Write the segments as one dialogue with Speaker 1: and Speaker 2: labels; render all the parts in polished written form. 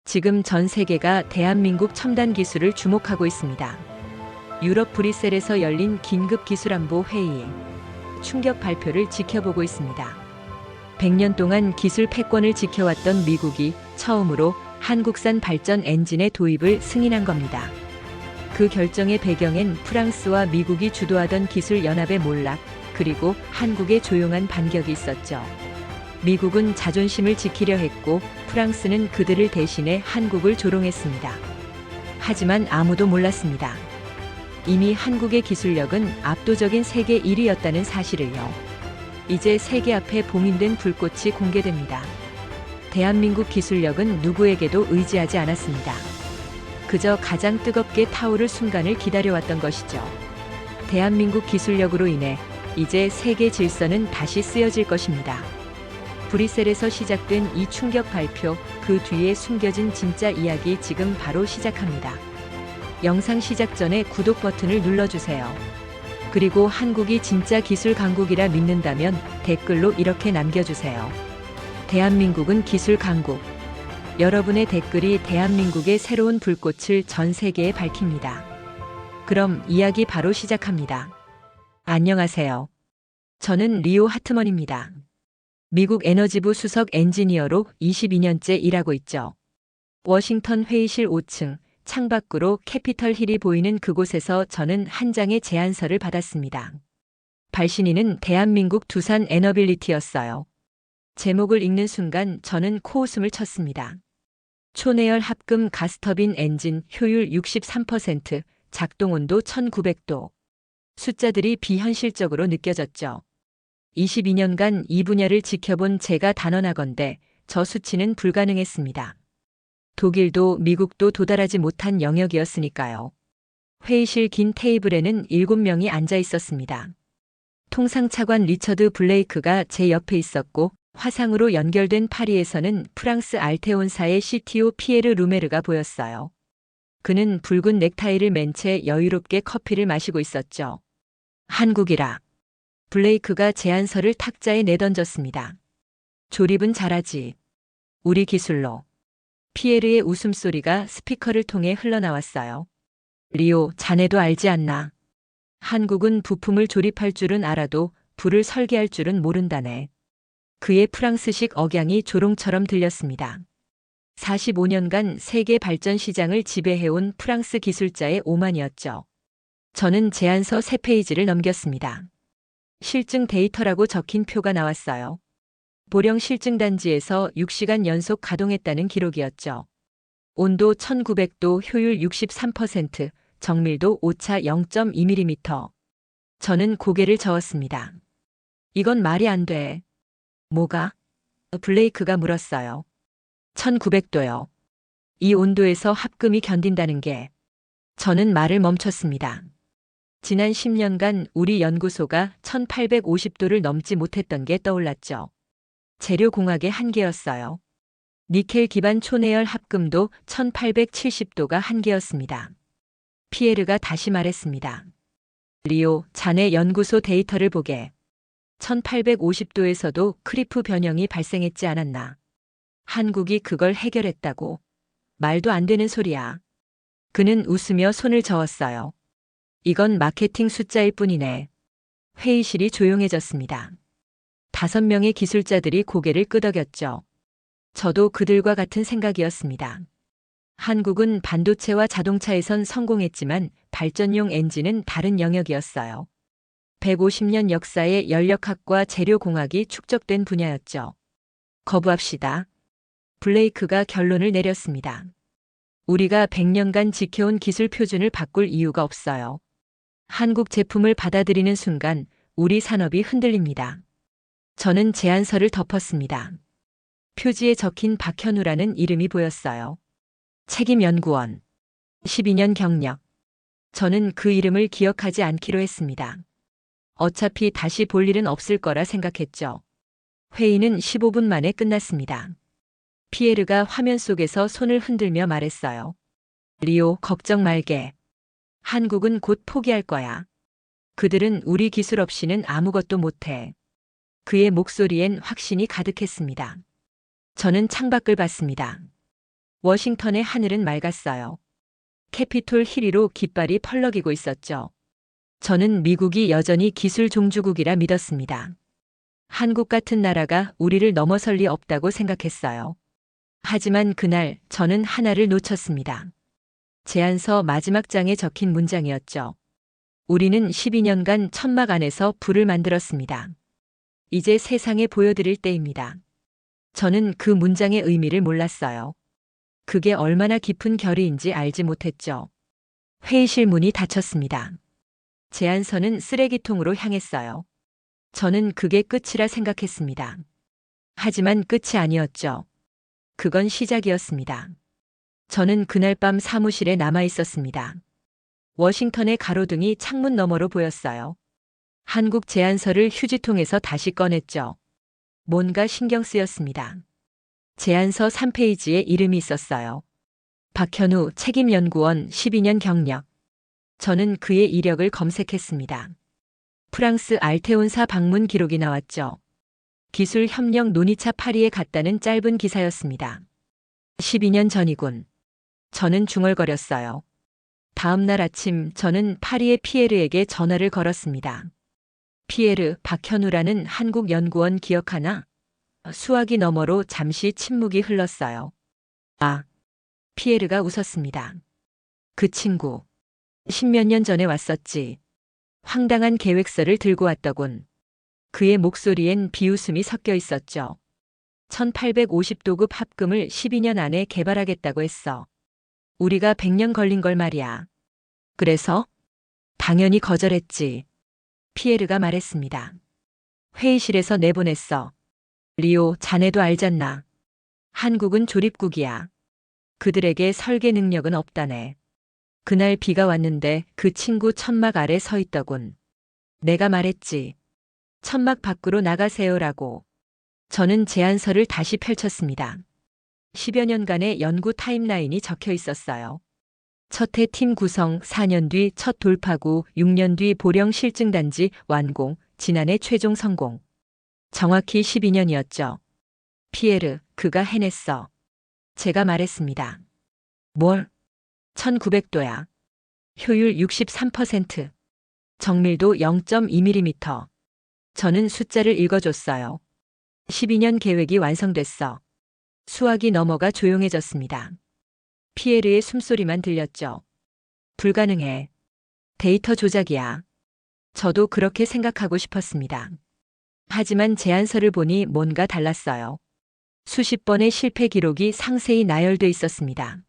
Speaker 1: 지금 전 세계가 대한민국 첨단 기술을 주목하고 있습니다. 유럽 브뤼셀에서 열린 긴급 기술안보 회의, 충격 발표를 지켜보고 있습니다. 100년 동안 기술 패권을 지켜왔던 미국이 처음으로 한국산 발전 엔진의 도입을 승인한 겁니다. 그 결정의 배경엔 프랑스와 미국이 주도하던 기술 연합의 몰락, 그리고 한국의 조용한 반격이 있었죠. 미국은 자존심을 지키려 했고 프랑스는 그들을 대신해 한국을 조롱했습니다. 하지만 아무도 몰랐습니다. 이미 한국의 기술력은 압도적인 세계 1위였다는 사실을요. 이제 세계 앞에 봉인된 불꽃이 공개됩니다. 대한민국 기술력은 누구에게도 의지하지 않았습니다. 그저 가장 뜨겁게 타오를 순간을 기다려왔던 것이죠. 대한민국 기술력으로 인해 이제 세계 질서는 다시 쓰여질 것입니다. 브뤼셀에서 시작된 이 충격 발표, 그 뒤에 숨겨진 진짜 이야기 지금 바로 시작합니다. 영상 시작 전에 구독 버튼을 눌러주세요. 그리고 한국이 진짜 기술 강국이라 믿는다면 댓글로 이렇게 남겨주세요. 대한민국은 기술 강국. 여러분의 댓글이 대한민국의 새로운 불꽃을 전 세계에 밝힙니다. 그럼 이야기 바로 시작합니다. 안녕하세요. 저는 리오 하트먼입니다. 미국 에너지부 수석 엔지니어로 22년째 일하고 있죠. 워싱턴 회의실 5층, 창밖으로 캐피털 힐이 보이는 그곳에서 저는 한 장의 제안서를 받았습니다. 발신인은 대한민국 두산 에너빌리티였어요. 제목을 읽는 순간 저는 코웃음을 쳤습니다. 초내열 합금 가스터빈 엔진 효율 63%, 작동온도 1900도. 숫자들이 비현실적으로 느껴졌죠. 22년간 이 분야를 지켜본 제가 단언하건대 저 수치는 불가능했습니다. 독일도 미국도 도달하지 못한 영역이었으니까요. 회의실 긴 테이블에는 7명이 앉아 있었습니다. 통상차관 리처드 블레이크가 제 옆에 있었고 화상으로 연결된 파리에서는 프랑스 알테온사의 CTO 피에르 루메르가 보였어요. 그는 붉은 넥타이를 맨 채 여유롭게 커피를 마시고 있었죠. 한국이라. 블레이크가 제안서를 탁자에 내던졌습니다. 조립은 잘하지. 우리 기술로. 피에르의 웃음소리가 스피커를 통해 흘러나왔어요. 리오, 자네도 알지 않나? 한국은 부품을 조립할 줄은 알아도 불을 설계할 줄은 모른다네. 그의 프랑스식 억양이 조롱처럼 들렸습니다. 45년간 세계 발전 시장을 지배해온 프랑스 기술자의 오만이었죠. 저는 제안서 3페이지를 넘겼습니다. 실증 데이터라고 적힌 표가 나왔어요. 보령 실증단지에서 6시간 연속 가동했다는 기록이었죠. 온도 1900도, 효율 63%, 정밀도 오차 0.2mm. 저는 고개를 저었습니다. 이건 말이 안 돼. 뭐가? 블레이크가 물었어요. 1900도요. 이 온도에서 합금이 견딘다는 게. 저는 말을 멈췄습니다. 지난 10년간 우리 연구소가 1850도를 넘지 못했던 게 떠올랐죠. 재료공학의 한계였어요. 니켈 기반 초내열 합금도 1870도가 한계였습니다. 피에르가 다시 말했습니다. 리오, 자네 연구소 데이터를 보게. 1850도에서도 크리프 변형이 발생했지 않았나. 한국이 그걸 해결했다고. 말도 안 되는 소리야. 그는 웃으며 손을 저었어요. 이건 마케팅 숫자일 뿐이네. 회의실이 조용해졌습니다. 5명의 기술자들이 고개를 끄덕였죠. 저도 그들과 같은 생각이었습니다. 한국은 반도체와 자동차에선 성공했지만 발전용 엔진은 다른 영역이었어요. 150년 역사의 연력학과 재료공학이 축적된 분야였죠. 거부합시다. 블레이크가 결론을 내렸습니다. 우리가 100년간 지켜온 기술 표준을 바꿀 이유가 없어요. 한국 제품을 받아들이는 순간 우리 산업이 흔들립니다. 저는 제안서를 덮었습니다. 표지에 적힌 박현우라는 이름이 보였어요. 책임연구원. 12년 경력. 저는 그 이름을 기억하지 않기로 했습니다. 어차피 다시 볼 일은 없을 거라 생각했죠. 회의는 15분 만에 끝났습니다. 피에르가 화면 속에서 손을 흔들며 말했어요. 리오, 걱정 말게. 한국은 곧 포기할 거야. 그들은 우리 기술 없이는 아무것도 못해. 그의 목소리엔 확신이 가득했습니다. 저는 창밖을 봤습니다. 워싱턴의 하늘은 맑았어요. 캐피톨 힐 위로 깃발이 펄럭이고 있었죠. 저는 미국이 여전히 기술 종주국이라 믿었습니다. 한국 같은 나라가 우리를 넘어설 리 없다고 생각했어요. 하지만 그날 저는 하나를 놓쳤습니다. 제안서 마지막 장에 적힌 문장이었죠. 우리는 12년간 천막 안에서 불을 만들었습니다. 이제 세상에 보여드릴 때입니다. 저는 그 문장의 의미를 몰랐어요. 그게 얼마나 깊은 결의인지 알지 못했죠. 회의실 문이 닫혔습니다. 제안서는 쓰레기통으로 향했어요. 저는 그게 끝이라 생각했습니다. 하지만 끝이 아니었죠. 그건 시작이었습니다. 저는 그날 밤 사무실에 남아 있었습니다. 워싱턴의 가로등이 창문 너머로 보였어요. 한국 제안서를 휴지통에서 다시 꺼냈죠. 뭔가 신경 쓰였습니다. 제안서 3페이지에 이름이 있었어요. 박현우 책임연구원 12년 경력. 저는 그의 이력을 검색했습니다. 프랑스 알테온사 방문 기록이 나왔죠. 기술 협력 논의차 파리에 갔다는 짧은 기사였습니다. 12년 전이군. 저는 중얼거렸어요. 다음 날 아침 저는 파리의 피에르에게 전화를 걸었습니다. 피에르, 박현우라는 한국 연구원 기억하나? 수화기 너머로 잠시 침묵이 흘렀어요. 아, 피에르가 웃었습니다. 그 친구. 10몇 년 전에 왔었지. 황당한 계획서를 들고 왔더군. 그의 목소리엔 비웃음이 섞여 있었죠. 1850도급 합금을 12년 안에 개발하겠다고 했어. 우리가 100년 걸린 걸 말이야. 그래서? 당연히 거절했지. 피에르가 말했습니다. 회의실에서 내보냈어. 리오, 자네도 알잖나. 한국은 조립국이야. 그들에게 설계 능력은 없다네. 그날 비가 왔는데 그 친구 천막 아래 서 있더군. 내가 말했지. 천막 밖으로 나가세요라고. 저는 제안서를 다시 펼쳤습니다. 10여 년간의 연구 타임라인이 적혀 있었어요. 첫 해 팀 구성, 4년 뒤 첫 돌파구, 6년 뒤 보령 실증단지 완공, 지난해 최종 성공. 정확히 12년이었죠. 피에르, 그가 해냈어. 제가 말했습니다. 뭘? 1900도야. 효율 63%. 정밀도 0.2mm. 저는 숫자를 읽어줬어요. 12년 계획이 완성됐어. 수화기 너머가 조용해졌습니다. 피에르의 숨소리만 들렸죠. 불가능해. 데이터 조작이야. 저도 그렇게 생각하고 싶었습니다. 하지만 제안서를 보니 뭔가 달랐어요. 수십 번의 실패 기록이 상세히 나열돼 있었습니다.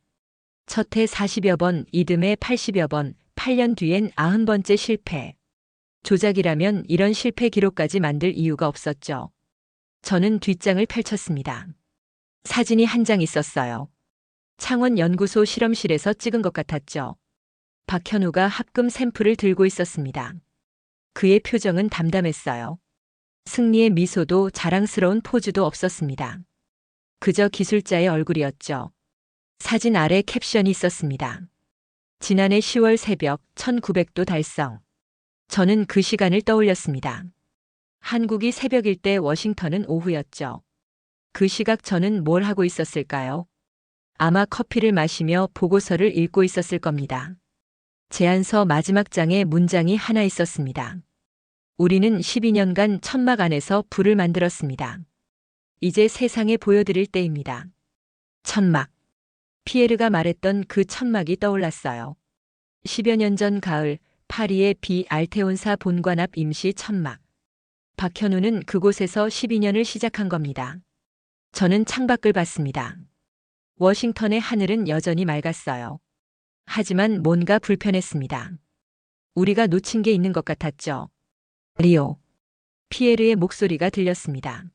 Speaker 1: 첫 해 40여 번, 이듬해 80여 번, 8년 뒤엔 90번째 실패. 조작이라면 이런 실패 기록까지 만들 이유가 없었죠. 저는 뒷장을 펼쳤습니다. 사진이 한 장 있었어요. 창원연구소 실험실에서 찍은 것 같았죠. 박현우가 합금 샘플을 들고 있었습니다. 그의 표정은 담담했어요. 승리의 미소도 자랑스러운 포즈도 없었습니다. 그저 기술자의 얼굴이었죠. 사진 아래 캡션이 있었습니다. 지난해 10월 새벽 1900도 달성. 저는 그 시간을 떠올렸습니다. 한국이 새벽일 때 워싱턴은 오후였죠. 그 시각 저는 뭘 하고 있었을까요? 아마 커피를 마시며 보고서를 읽고 있었을 겁니다. 제안서 마지막 장에 문장이 하나 있었습니다. 우리는 12년간 천막 안에서 불을 만들었습니다. 이제 세상에 보여드릴 때입니다. 천막. 피에르가 말했던 그 천막이 떠올랐어요. 10여 년 전 가을, 파리의 비 알테온사 본관 앞 임시 천막. 박현우는 그곳에서 12년을 시작한 겁니다. 저는 창밖을 봤습니다. 워싱턴의 하늘은 여전히 맑았어요. 하지만 뭔가 불편했습니다. 우리가 놓친 게 있는 것 같았죠. 리오. 피에르의 목소리가 들렸습니다.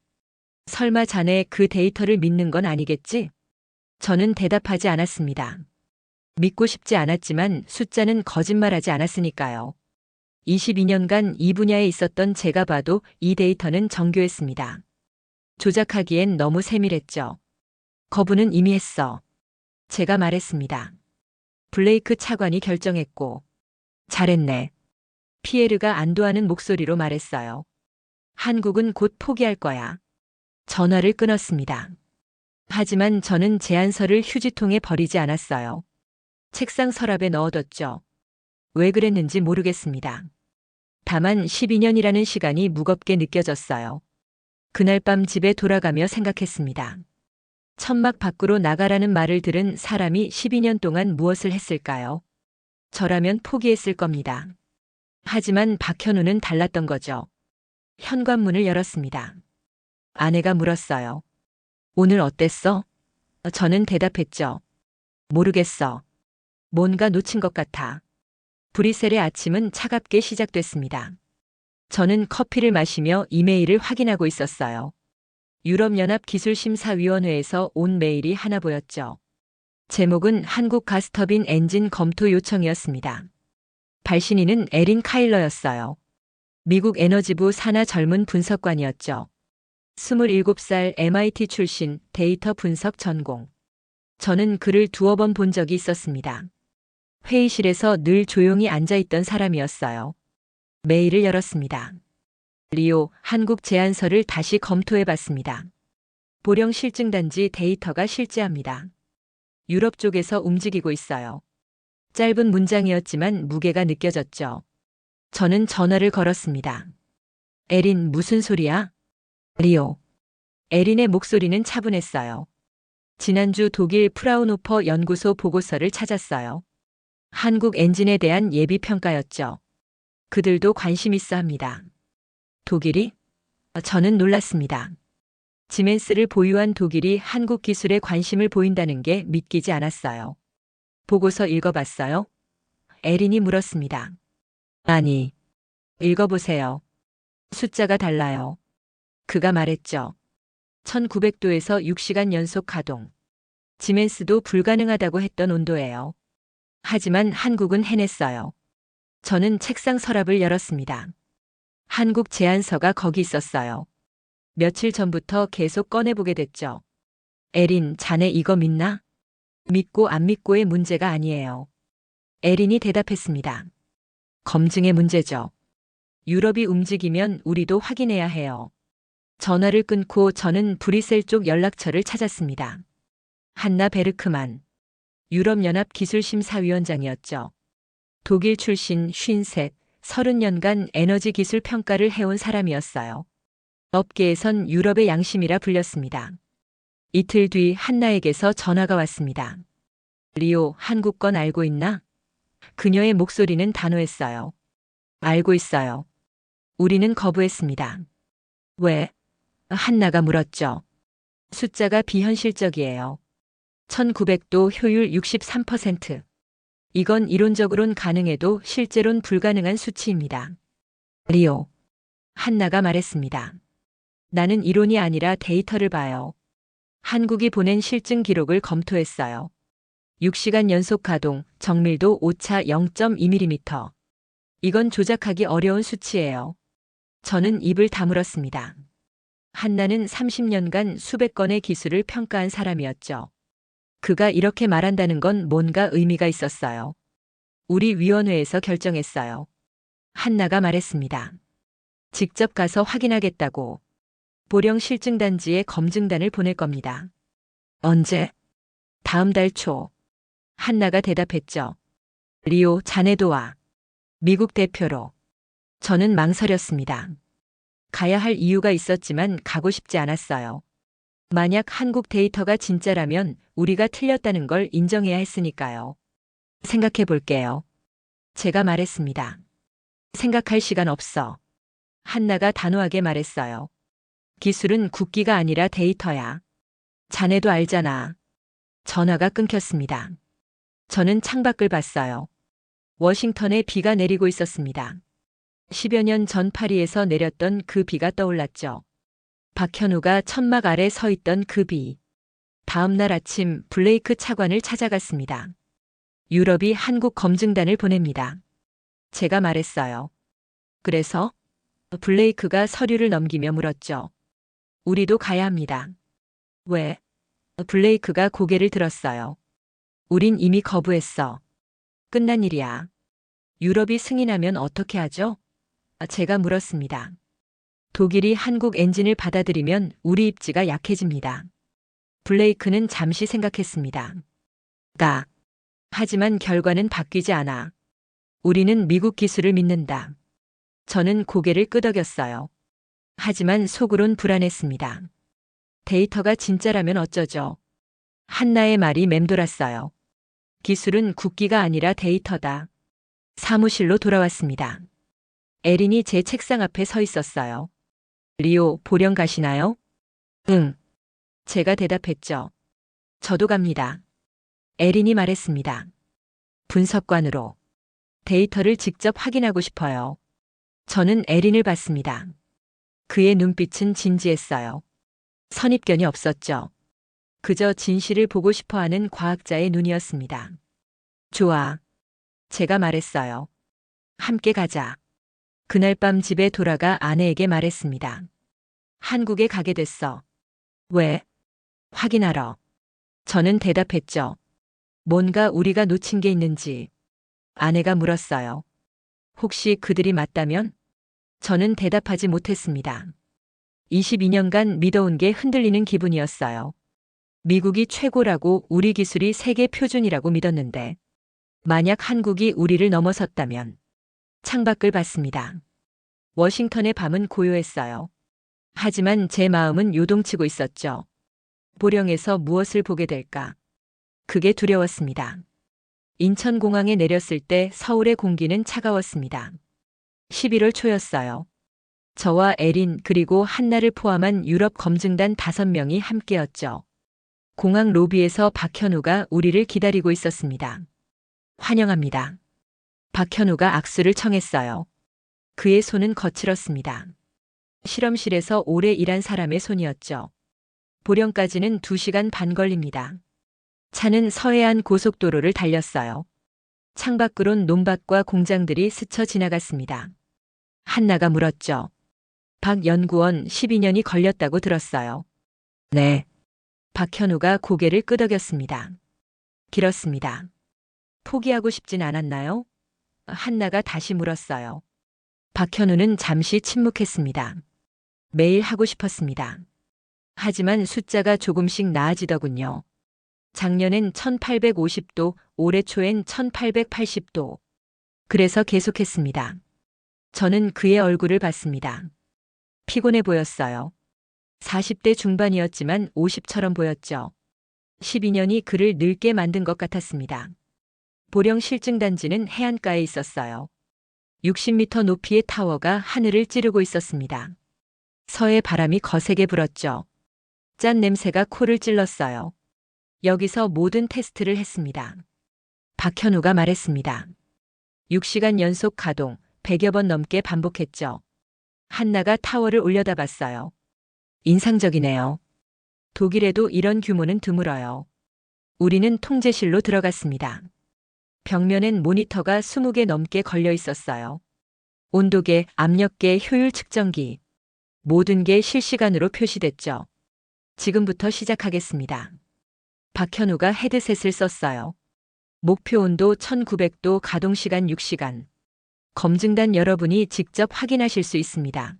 Speaker 1: 설마 자네 그 데이터를 믿는 건 아니겠지? 저는 대답하지 않았습니다. 믿고 싶지 않았지만 숫자는 거짓말하지 않았으니까요. 22년간 이 분야에 있었던 제가 봐도 이 데이터는 정교했습니다. 조작하기엔 너무 세밀했죠. 거부는 이미 했어. 제가 말했습니다. 블레이크 차관이 결정했고. 잘했네. 피에르가 안도하는 목소리로 말했어요. 한국은 곧 포기할 거야. 전화를 끊었습니다. 하지만 저는 제안서를 휴지통에 버리지 않았어요. 책상 서랍에 넣어뒀죠. 왜 그랬는지 모르겠습니다. 다만 12년이라는 시간이 무겁게 느껴졌어요. 그날 밤 집에 돌아가며 생각했습니다. 천막 밖으로 나가라는 말을 들은 사람이 12년 동안 무엇을 했을까요? 저라면 포기했을 겁니다. 하지만 박현우는 달랐던 거죠. 현관문을 열었습니다. 아내가 물었어요. 오늘 어땠어? 저는 대답했죠. 모르겠어. 뭔가 놓친 것 같아. 브뤼셀의 아침은 차갑게 시작됐습니다. 저는 커피를 마시며 이메일을 확인하고 있었어요. 유럽연합기술심사위원회에서 온 메일이 하나 보였죠. 제목은 한국 가스터빈 엔진 검토 요청이었습니다. 발신인은 에린 카일러였어요. 미국 에너지부 산하 젊은 분석관이었죠. 27살 MIT 출신, 데이터 분석 전공. 저는 그를 두어 번 본 적이 있었습니다. 회의실에서 늘 조용히 앉아있던 사람이었어요. 메일을 열었습니다. 리오, 한국 제안서를 다시 검토해봤습니다. 보령 실증단지 데이터가 실제합니다. 유럽 쪽에서 움직이고 있어요. 짧은 문장이었지만 무게가 느껴졌죠. 저는 전화를 걸었습니다. 에린, 무슨 소리야? 리오. 에린의 목소리는 차분했어요. 지난주 독일 프라운호퍼 연구소 보고서를 찾았어요. 한국 엔진에 대한 예비 평가였죠. 그들도 관심 있어 합니다. 독일이? 저는 놀랐습니다. 지멘스를 보유한 독일이 한국 기술에 관심을 보인다는 게 믿기지 않았어요. 보고서 읽어봤어요? 에린이 물었습니다. 아니. 읽어보세요. 숫자가 달라요. 그가 말했죠. 1900도에서 6시간 연속 가동. 지멘스도 불가능하다고 했던 온도예요. 하지만 한국은 해냈어요. 저는 책상 서랍을 열었습니다. 한국 제안서가 거기 있었어요. 며칠 전부터 계속 꺼내보게 됐죠. 에린, 자네 이거 믿나? 믿고 안 믿고의 문제가 아니에요. 에린이 대답했습니다. 검증의 문제죠. 유럽이 움직이면 우리도 확인해야 해요. 전화를 끊고 저는 브뤼셀 쪽 연락처를 찾았습니다. 한나 베르크만. 유럽연합 기술심사위원장이었죠. 독일 출신 53, 30년간 에너지 기술 평가를 해온 사람이었어요. 업계에선 유럽의 양심이라 불렸습니다. 이틀 뒤 한나에게서 전화가 왔습니다. 리오, 한국 건 알고 있나? 그녀의 목소리는 단호했어요. 알고 있어요. 우리는 거부했습니다. 왜? 한나가 물었죠. 숫자가 비현실적이에요. 1900도 효율 63%. 이건 이론적으론 가능해도 실제론 불가능한 수치입니다. 리오. 한나가 말했습니다. 나는 이론이 아니라 데이터를 봐요. 한국이 보낸 실증 기록을 검토했어요. 6시간 연속 가동, 정밀도 오차 0.2mm. 이건 조작하기 어려운 수치예요. 저는 입을 다물었습니다. 한나는 30년간 수백 건의 기술을 평가한 사람이었죠. 그가 이렇게 말한다는 건 뭔가 의미가 있었어요. 우리 위원회에서 결정했어요. 한나가 말했습니다. 직접 가서 확인하겠다고. 보령 실증단지에 검증단을 보낼 겁니다. 언제? 다음 달 초. 한나가 대답했죠. 리오, 자네도 와. 미국 대표로. 저는 망설였습니다. 가야 할 이유가 있었지만 가고 싶지 않았어요. 만약 한국 데이터가 진짜라면 우리가 틀렸다는 걸 인정해야 했으니까요. 생각해 볼게요. 제가 말했습니다. 생각할 시간 없어. 한나가 단호하게 말했어요. 기술은 국기가 아니라 데이터야. 자네도 알잖아. 전화가 끊겼습니다. 저는 창밖을 봤어요. 워싱턴에 비가 내리고 있었습니다. 10여 년 전 파리에서 내렸던 그 비가 떠올랐죠. 박현우가 천막 아래 서 있던 그 비. 다음 날 아침 블레이크 차관을 찾아갔습니다. 유럽이 한국 검증단을 보냅니다. 제가 말했어요. 그래서? 블레이크가 서류를 넘기며 물었죠. 우리도 가야 합니다. 왜? 블레이크가 고개를 들었어요. 우린 이미 거부했어. 끝난 일이야. 유럽이 승인하면 어떻게 하죠? 제가 물었습니다. 독일이 한국 엔진을 받아들이면 우리 입지가 약해집니다. 블레이크는 잠시 생각했습니다. 하지만 결과는 바뀌지 않아. 우리는 미국 기술을 믿는다. 저는 고개를 끄덕였어요. 하지만 속으론 불안했습니다. 데이터가 진짜라면 어쩌죠? 한나의 말이 맴돌았어요. 기술은 국기가 아니라 데이터다. 사무실로 돌아왔습니다. 에린이 제 책상 앞에 서 있었어요. 리오, 보령 가시나요? 응. 제가 대답했죠. 저도 갑니다. 에린이 말했습니다. 분석관으로. 데이터를 직접 확인하고 싶어요. 저는 에린을 봤습니다. 그의 눈빛은 진지했어요. 선입견이 없었죠. 그저 진실을 보고 싶어 하는 과학자의 눈이었습니다. 좋아. 제가 말했어요. 함께 가자. 그날 밤 집에 돌아가 아내에게 말했습니다. 한국에 가게 됐어. 왜? 확인하러. 저는 대답했죠. 뭔가 우리가 놓친 게 있는지. 아내가 물었어요. 혹시 그들이 맞다면? 저는 대답하지 못했습니다. 22년간 믿어온 게 흔들리는 기분이었어요. 미국이 최고라고 우리 기술이 세계 표준이라고 믿었는데 만약 한국이 우리를 넘어섰다면 창밖을 봤습니다. 워싱턴의 밤은 고요했어요. 하지만 제 마음은 요동치고 있었죠. 보령에서 무엇을 보게 될까? 그게 두려웠습니다. 인천공항에 내렸을 때 서울의 공기는 차가웠습니다. 11월 초였어요. 저와 에린 그리고 한나를 포함한 유럽 검증단 5명이 함께였죠. 공항 로비에서 박현우가 우리를 기다리고 있었습니다. 환영합니다. 박현우가 악수를 청했어요. 그의 손은 거칠었습니다. 실험실에서 오래 일한 사람의 손이었죠. 보령까지는 2시간 반 걸립니다. 차는 서해안 고속도로를 달렸어요. 창밖으론 논밭과 공장들이 스쳐 지나갔습니다. 한나가 물었죠. 박 연구원 12년이 걸렸다고 들었어요. 네. 박현우가 고개를 끄덕였습니다. 길었습니다. 포기하고 싶진 않았나요? 한나가 다시 물었어요. 박현우는 잠시 침묵했습니다. 매일 하고 싶었습니다. 하지만 숫자가 조금씩 나아지더군요. 작년엔 1850도, 올해 초엔 1880도. 그래서 계속했습니다. 저는 그의 얼굴을 봤습니다. 피곤해 보였어요. 40대 중반이었지만 50처럼 보였죠. 12년이 그를 늙게 만든 것 같았습니다. 보령 실증단지는 해안가에 있었어요. 60m 높이의 타워가 하늘을 찌르고 있었습니다. 서해 바람이 거세게 불었죠. 짠 냄새가 코를 찔렀어요. 여기서 모든 테스트를 했습니다. 박현우가 말했습니다. 6시간 연속 가동, 100여 번 넘게 반복했죠. 한나가 타워를 올려다봤어요. 인상적이네요. 독일에도 이런 규모는 드물어요. 우리는 통제실로 들어갔습니다. 벽면엔 모니터가 20개 넘게 걸려 있었어요. 온도계, 압력계, 효율 측정기. 모든 게 실시간으로 표시됐죠. 지금부터 시작하겠습니다. 박현우가 헤드셋을 썼어요. 목표 온도 1900도, 가동시간 6시간. 검증단 여러분이 직접 확인하실 수 있습니다.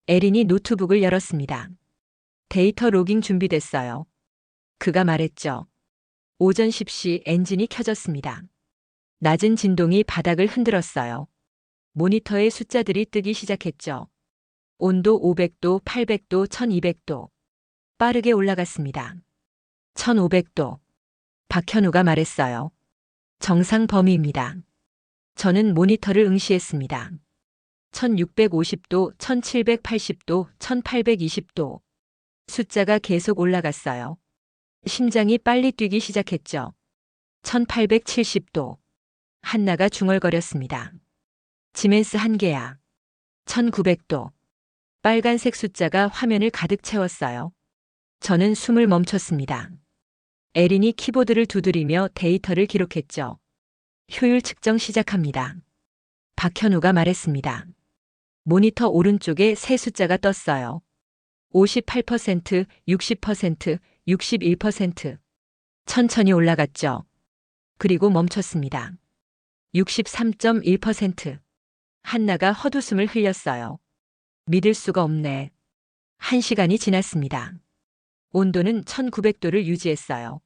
Speaker 1: 에린이 노트북을 열었습니다. 데이터 로깅 준비됐어요. 그가 말했죠. 오전 10시 엔진이 켜졌습니다. 낮은 진동이 바닥을 흔들었어요. 모니터에 숫자들이 뜨기 시작했죠. 온도 500도, 800도, 1200도. 빠르게 올라갔습니다. 1500도. 박현우가 말했어요. 정상 범위입니다. 저는 모니터를 응시했습니다. 1650도, 1780도, 1820도. 숫자가 계속 올라갔어요. 심장이 빨리 뛰기 시작했죠. 1870도. 한나가 중얼거렸습니다. 지멘스 한계야. 1900도. 빨간색 숫자가 화면을 가득 채웠어요. 저는 숨을 멈췄습니다. 에린이 키보드를 두드리며 데이터를 기록했죠. 효율 측정 시작합니다. 박현우가 말했습니다. 모니터 오른쪽에 세 숫자가 떴어요. 58%, 60%, 61%. 천천히 올라갔죠. 그리고 멈췄습니다. 63.1%. 한나가 헛웃음을 흘렸어요. 믿을 수가 없네. 1시간이 지났습니다. 온도는 1900도를 유지했어요.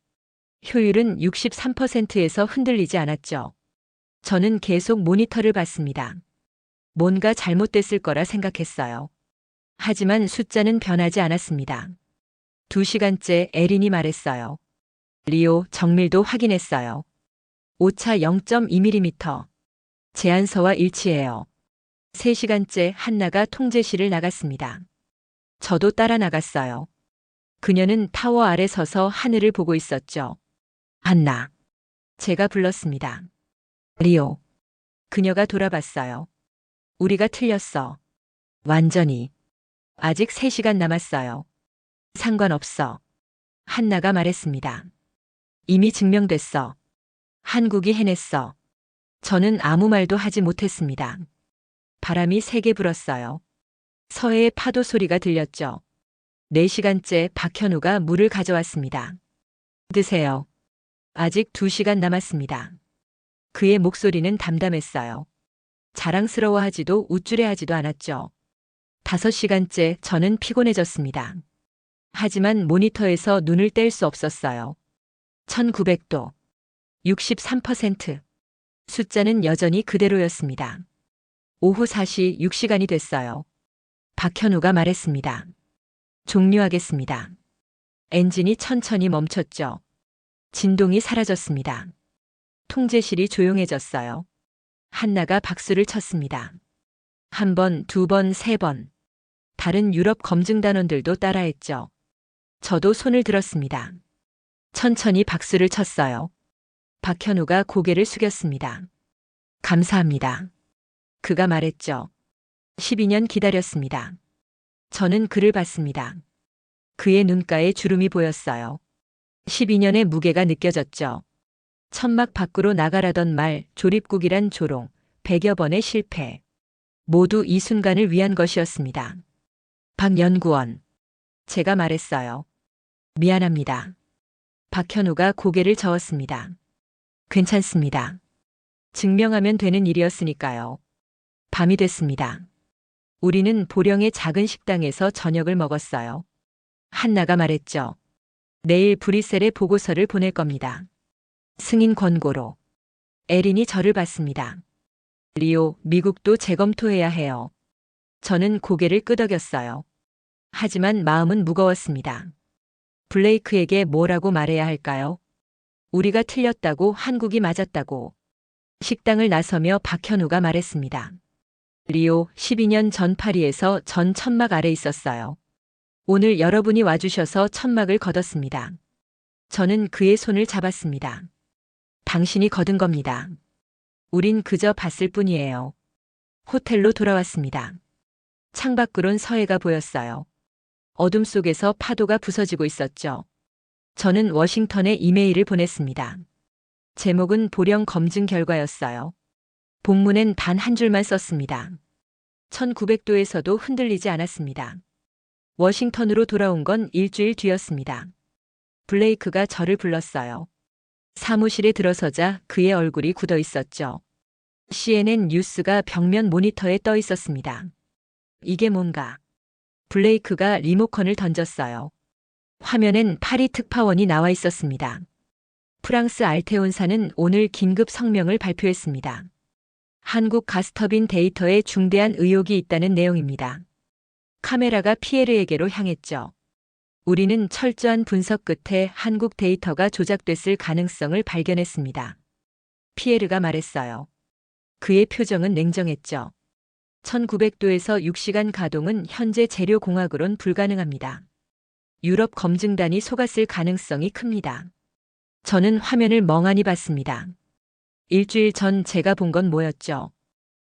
Speaker 1: 효율은 63%에서 흔들리지 않았죠. 저는 계속 모니터를 봤습니다. 뭔가 잘못됐을 거라 생각했어요. 하지만 숫자는 변하지 않았습니다. 2시간째 에린이 말했어요. 리오, 정밀도 확인했어요. 오차 0.2mm. 제안서와 일치해요. 3시간째 한나가 통제실을 나갔습니다. 저도 따라 나갔어요. 그녀는 타워 아래 서서 하늘을 보고 있었죠. 한나. 제가 불렀습니다. 리오. 그녀가 돌아봤어요. 우리가 틀렸어. 완전히. 아직 3시간 남았어요. 상관없어. 한나가 말했습니다. 이미 증명됐어. 한국이 해냈어. 저는 아무 말도 하지 못했습니다. 바람이 세게 불었어요. 서해의 파도 소리가 들렸죠. 4시간째 박현우가 물을 가져왔습니다. 드세요. 아직 2시간 남았습니다. 그의 목소리는 담담했어요. 자랑스러워하지도 우쭐해하지도 않았죠. 5시간째 저는 피곤해졌습니다. 하지만 모니터에서 눈을 뗄 수 없었어요. 1900도. 63%. 숫자는 여전히 그대로였습니다. 오후 4시 6시간이 됐어요. 박현우가 말했습니다. 종료하겠습니다. 엔진이 천천히 멈췄죠. 진동이 사라졌습니다. 통제실이 조용해졌어요. 한나가 박수를 쳤습니다. 1번, 2번, 3번. 다른 유럽 검증단원들도 따라했죠. 저도 손을 들었습니다. 천천히 박수를 쳤어요. 박현우가 고개를 숙였습니다. 감사합니다. 그가 말했죠. 12년 기다렸습니다. 저는 그를 봤습니다. 그의 눈가에 주름이 보였어요. 12년의 무게가 느껴졌죠. 천막 밖으로 나가라던 말, 조립국이란 조롱, 100여 번의 실패. 모두 이 순간을 위한 것이었습니다. 박 연구원. 제가 말했어요. 미안합니다. 박현우가 고개를 저었습니다. 괜찮습니다. 증명하면 되는 일이었으니까요. 밤이 됐습니다. 우리는 보령의 작은 식당에서 저녁을 먹었어요. 한나가 말했죠. 내일 브뤼셀에 보고서를 보낼 겁니다. 승인 권고로. 에린이 저를 봤습니다. 리오, 미국도 재검토해야 해요. 저는 고개를 끄덕였어요. 하지만 마음은 무거웠습니다. 블레이크에게 뭐라고 말해야 할까요? 우리가 틀렸다고, 한국이 맞았다고. 식당을 나서며 박현우가 말했습니다. 리오, 12년 전 파리에서 전 천막 아래 있었어요. 오늘 여러분이 와주셔서 천막을 걷었습니다. 저는 그의 손을 잡았습니다. 당신이 거둔 겁니다. 우린 그저 봤을 뿐이에요. 호텔로 돌아왔습니다. 창밖으론 서해가 보였어요. 어둠 속에서 파도가 부서지고 있었죠. 저는 워싱턴에 이메일을 보냈습니다. 제목은 보령 검증 결과였어요. 본문엔 단 한 줄만 썼습니다. 1900도에서도 흔들리지 않았습니다. 워싱턴으로 돌아온 건 일주일 뒤였습니다. 블레이크가 저를 불렀어요. 사무실에 들어서자 그의 얼굴이 굳어 있었죠. CNN 뉴스가 벽면 모니터에 떠 있었습니다. 이게 뭔가? 블레이크가 리모컨을 던졌어요. 화면엔 파리 특파원이 나와 있었습니다. 프랑스 알테온사는 오늘 긴급 성명을 발표했습니다. 한국 가스터빈 데이터에 중대한 의혹이 있다는 내용입니다. 카메라가 피에르에게로 향했죠. 우리는 철저한 분석 끝에 한국 데이터가 조작됐을 가능성을 발견했습니다. 피에르가 말했어요. 그의 표정은 냉정했죠. 1900도에서 6시간 가동은 현재 재료공학으론 불가능합니다. 유럽 검증단이 속았을 가능성이 큽니다. 저는 화면을 멍하니 봤습니다. 일주일 전 제가 본 건 뭐였죠?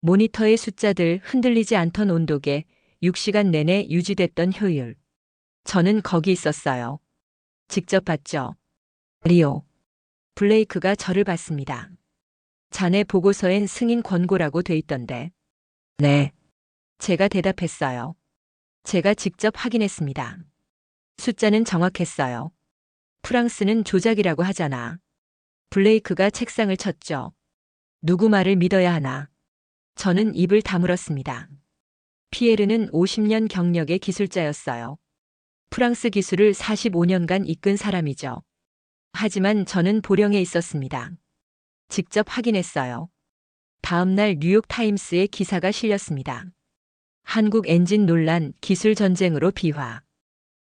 Speaker 1: 모니터의 숫자들, 흔들리지 않던 온도계, 6시간 내내 유지됐던 효율. 저는 거기 있었어요. 직접 봤죠. 리오. 블레이크가 저를 봤습니다. 자네 보고서엔 승인 권고라고 돼 있던데. 네. 제가 대답했어요. 제가 직접 확인했습니다. 숫자는 정확했어요. 프랑스는 조작이라고 하잖아. 블레이크가 책상을 쳤죠. 누구 말을 믿어야 하나. 저는 입을 다물었습니다. 피에르는 50년 경력의 기술자였어요. 프랑스 기술을 45년간 이끈 사람이죠. 하지만 저는 보령에 있었습니다. 직접 확인했어요. 다음 날 뉴욕 타임스에 기사가 실렸습니다. 한국 엔진 논란, 기술 전쟁으로 비화.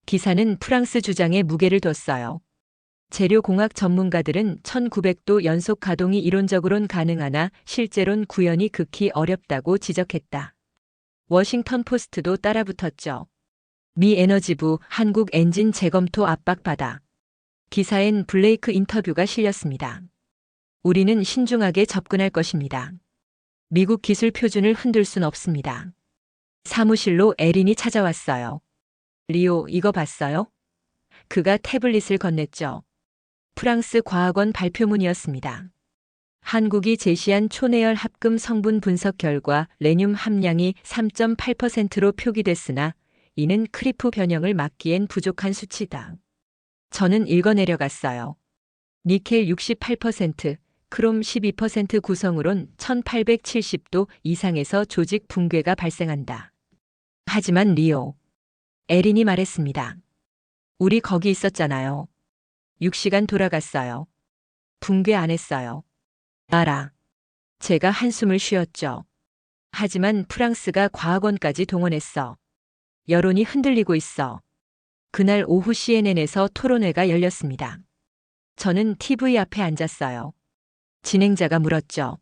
Speaker 1: 기사는 프랑스 주장에 무게를 뒀어요. 재료공학 전문가들은 1900도 연속 가동이 이론적으론 가능하나 실제론 구현이 극히 어렵다고 지적했다. 워싱턴 포스트도 따라붙었죠. 미 에너지부 한국 엔진 재검토 압박받아. 기사엔 블레이크 인터뷰가 실렸습니다. 우리는 신중하게 접근할 것입니다. 미국 기술 표준을 흔들 순 없습니다. 사무실로 에린이 찾아왔어요. 리오, 이거 봤어요? 그가 태블릿을 건넸죠. 프랑스 과학원 발표문이었습니다. 한국이 제시한 초내열 합금 성분 분석 결과 레늄 함량이 3.8%로 표기됐으나 이는 크리프 변형을 막기엔 부족한 수치다. 저는 읽어내려갔어요. 니켈 68%, 크롬 12% 구성으론 1870도 이상에서 조직 붕괴가 발생한다. 하지만 리오, 에린이 말했습니다. 우리 거기 있었잖아요. 6시간 돌아갔어요. 붕괴 안 했어요. 알아. 제가 한숨을 쉬었죠. 하지만 프랑스가 과학원까지 동원했어. 여론이 흔들리고 있어. 그날 오후 CNN에서 토론회가 열렸습니다. 저는 TV 앞에 앉았어요. 진행자가 물었죠.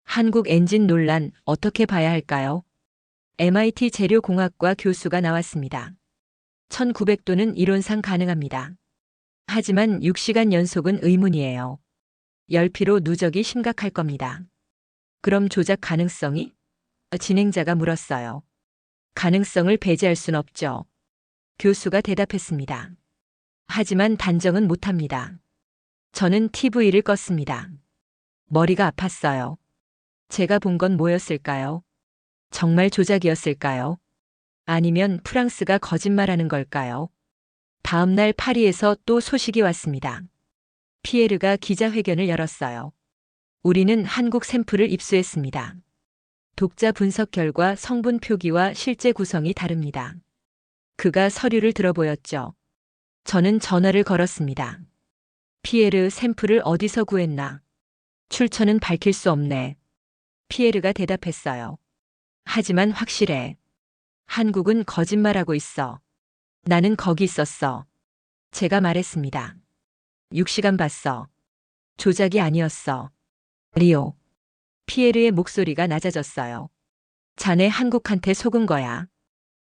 Speaker 1: 한국 엔진 논란 어떻게 봐야 할까요? MIT 재료공학과 교수가 나왔습니다. 1900도는 이론상 가능합니다. 하지만 6시간 연속은 의문이에요. 열피로 누적이 심각할 겁니다. 그럼 조작 가능성이? 진행자가 물었어요. 가능성을 배제할 순 없죠. 교수가 대답했습니다. 하지만 단정은 못합니다. 저는 TV를 껐습니다. 머리가 아팠어요. 제가 본 건 뭐였을까요? 정말 조작이었을까요? 아니면 프랑스가 거짓말하는 걸까요? 다음 날 파리에서 또 소식이 왔습니다. 피에르가 기자회견을 열었어요. 우리는 한국 샘플을 입수했습니다. 독자 분석 결과 성분 표기와 실제 구성이 다릅니다. 그가 서류를 들어보였죠. 저는 전화를 걸었습니다. 피에르, 샘플을 어디서 구했나? 출처는 밝힐 수 없네. 피에르가 대답했어요. 하지만 확실해. 한국은 거짓말하고 있어. 나는 거기 있었어. 제가 말했습니다. 6시간 봤어. 조작이 아니었어. 리오. 피에르의 목소리가 낮아졌어요. 자네 한국한테 속은 거야.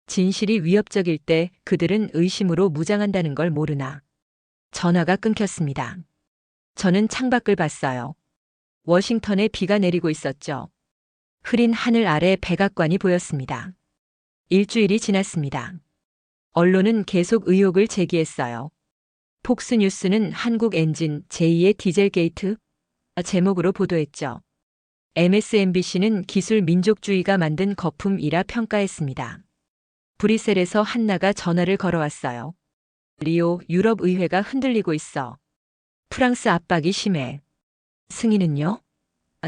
Speaker 1: 진실이 위협적일 때 그들은 의심으로 무장한다는 걸 모르나. 전화가 끊겼습니다. 저는 창밖을 봤어요. 워싱턴에 비가 내리고 있었죠. 흐린 하늘 아래 백악관이 보였습니다. 일주일이 지났습니다. 언론은 계속 의혹을 제기했어요. 폭스뉴스는 한국 엔진 제2의 디젤 게이트 제목으로 보도했죠. MSNBC는 기술 민족주의가 만든 거품이라 평가했습니다. 브뤼셀에서 한나가 전화를 걸어왔어요. 리오, 유럽 의회가 흔들리고 있어. 프랑스 압박이 심해. 승인은요?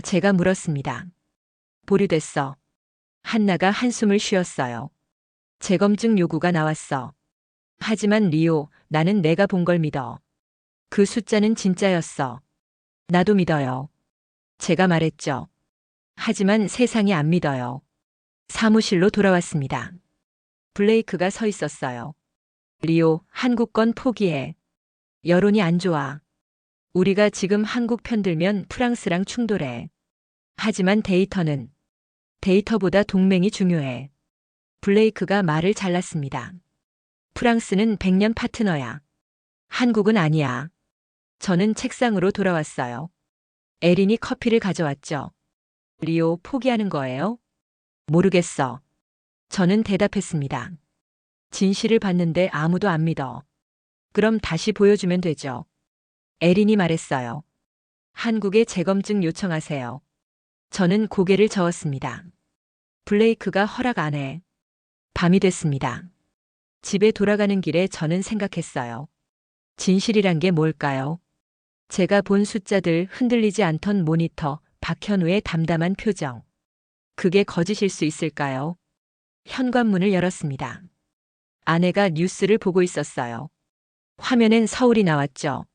Speaker 1: 제가 물었습니다. 보류됐어. 한나가 한숨을 쉬었어요. 재검증 요구가 나왔어. 하지만 리오, 나는 내가 본 걸 믿어. 그 숫자는 진짜였어. 나도 믿어요. 제가 말했죠. 하지만 세상이 안 믿어요. 사무실로 돌아왔습니다. 블레이크가 서 있었어요. 리오, 한국 건 포기해. 여론이 안 좋아. 우리가 지금 한국 편들면 프랑스랑 충돌해. 하지만 데이터보다 동맹이 중요해. 블레이크가 말을 잘랐습니다. 프랑스는 100년 파트너야. 한국은 아니야. 저는 책상으로 돌아왔어요. 에린이 커피를 가져왔죠. 리오, 포기하는 거예요? 모르겠어. 저는 대답했습니다. 진실을 봤는데 아무도 안 믿어. 그럼 다시 보여주면 되죠. 에린이 말했어요. 한국에 재검증 요청하세요. 저는 고개를 저었습니다. 블레이크가 허락 안 해. 밤이 됐습니다. 집에 돌아가는 길에 저는 생각했어요. 진실이란 게 뭘까요? 제가 본 숫자들, 흔들리지 않던 모니터, 박현우의 담담한 표정. 그게 거짓일 수 있을까요? 현관문을 열었습니다. 아내가 뉴스를 보고 있었어요. 화면엔 서울이 나왔죠.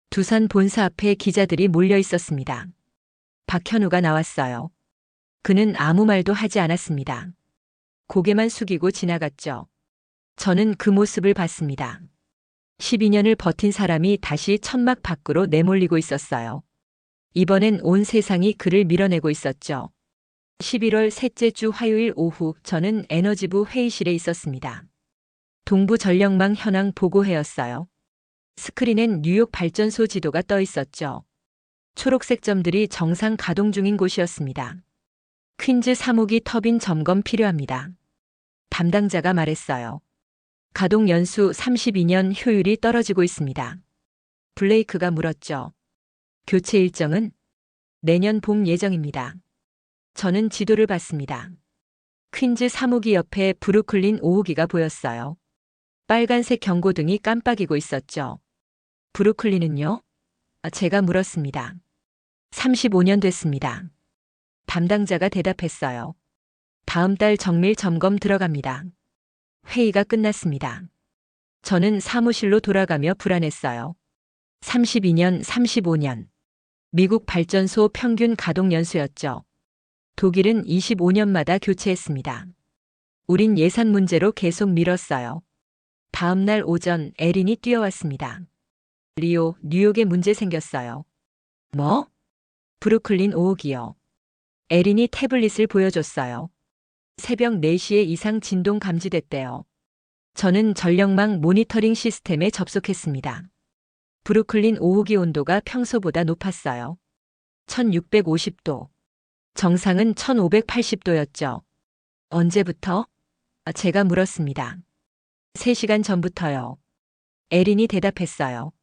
Speaker 1: 두산 본사 앞에 기자들이 몰려 있었습니다. 박현우가 나왔어요. 그는 아무 말도 하지 않았습니다. 고개만 숙이고 지나갔죠. 저는 그 모습을 봤습니다. 12년을 버틴 사람이 다시 천막 밖으로 내몰리고 있었어요. 이번엔 온 세상이 그를 밀어내고 있었죠. 11월 셋째 주 화요일 오후 저는 에너지부 회의실에 있었습니다. 동부 전력망 현황 보고회였어요. 스크린엔 뉴욕 발전소 지도가 떠 있었죠. 초록색 점들이 정상 가동 중인 곳이었습니다. 퀸즈 3호기 터빈 점검 필요합니다. 담당자가 말했어요. 가동 연수 32년 효율이 떨어지고 있습니다. 블레이크가 물었죠. 교체 일정은 내년 봄 예정입니다. 저는 지도를 봤습니다. 퀸즈 3호기 옆에 브루클린 5호기가 보였어요. 빨간색 경고등이 깜빡이고 있었죠. 브루클린은요? 제가 물었습니다. 35년 됐습니다. 담당자가 대답했어요. 다음 달 정밀 점검 들어갑니다. 회의가 끝났습니다. 저는 사무실로 돌아가며 불안했어요. 32년, 35년. 미국 발전소 평균 가동 연수였죠. 독일은 25년마다 교체했습니다. 우린 예산 문제로 계속 미뤘어요. 다음 날 오전 에린이 뛰어왔습니다. 리오, 뉴욕에 문제 생겼어요. 뭐? 브루클린 5호기요. 에린이 태블릿을 보여줬어요. 새벽 4시에 이상 진동 감지됐대요. 저는 전력망 모니터링 시스템에 접속했습니다. 브루클린 5호기 온도가 평소보다 높았어요. 1650도. 정상은 1580도였죠. 언제부터? 제가 물었습니다. 3시간 전부터요. 에린이 대답했어요.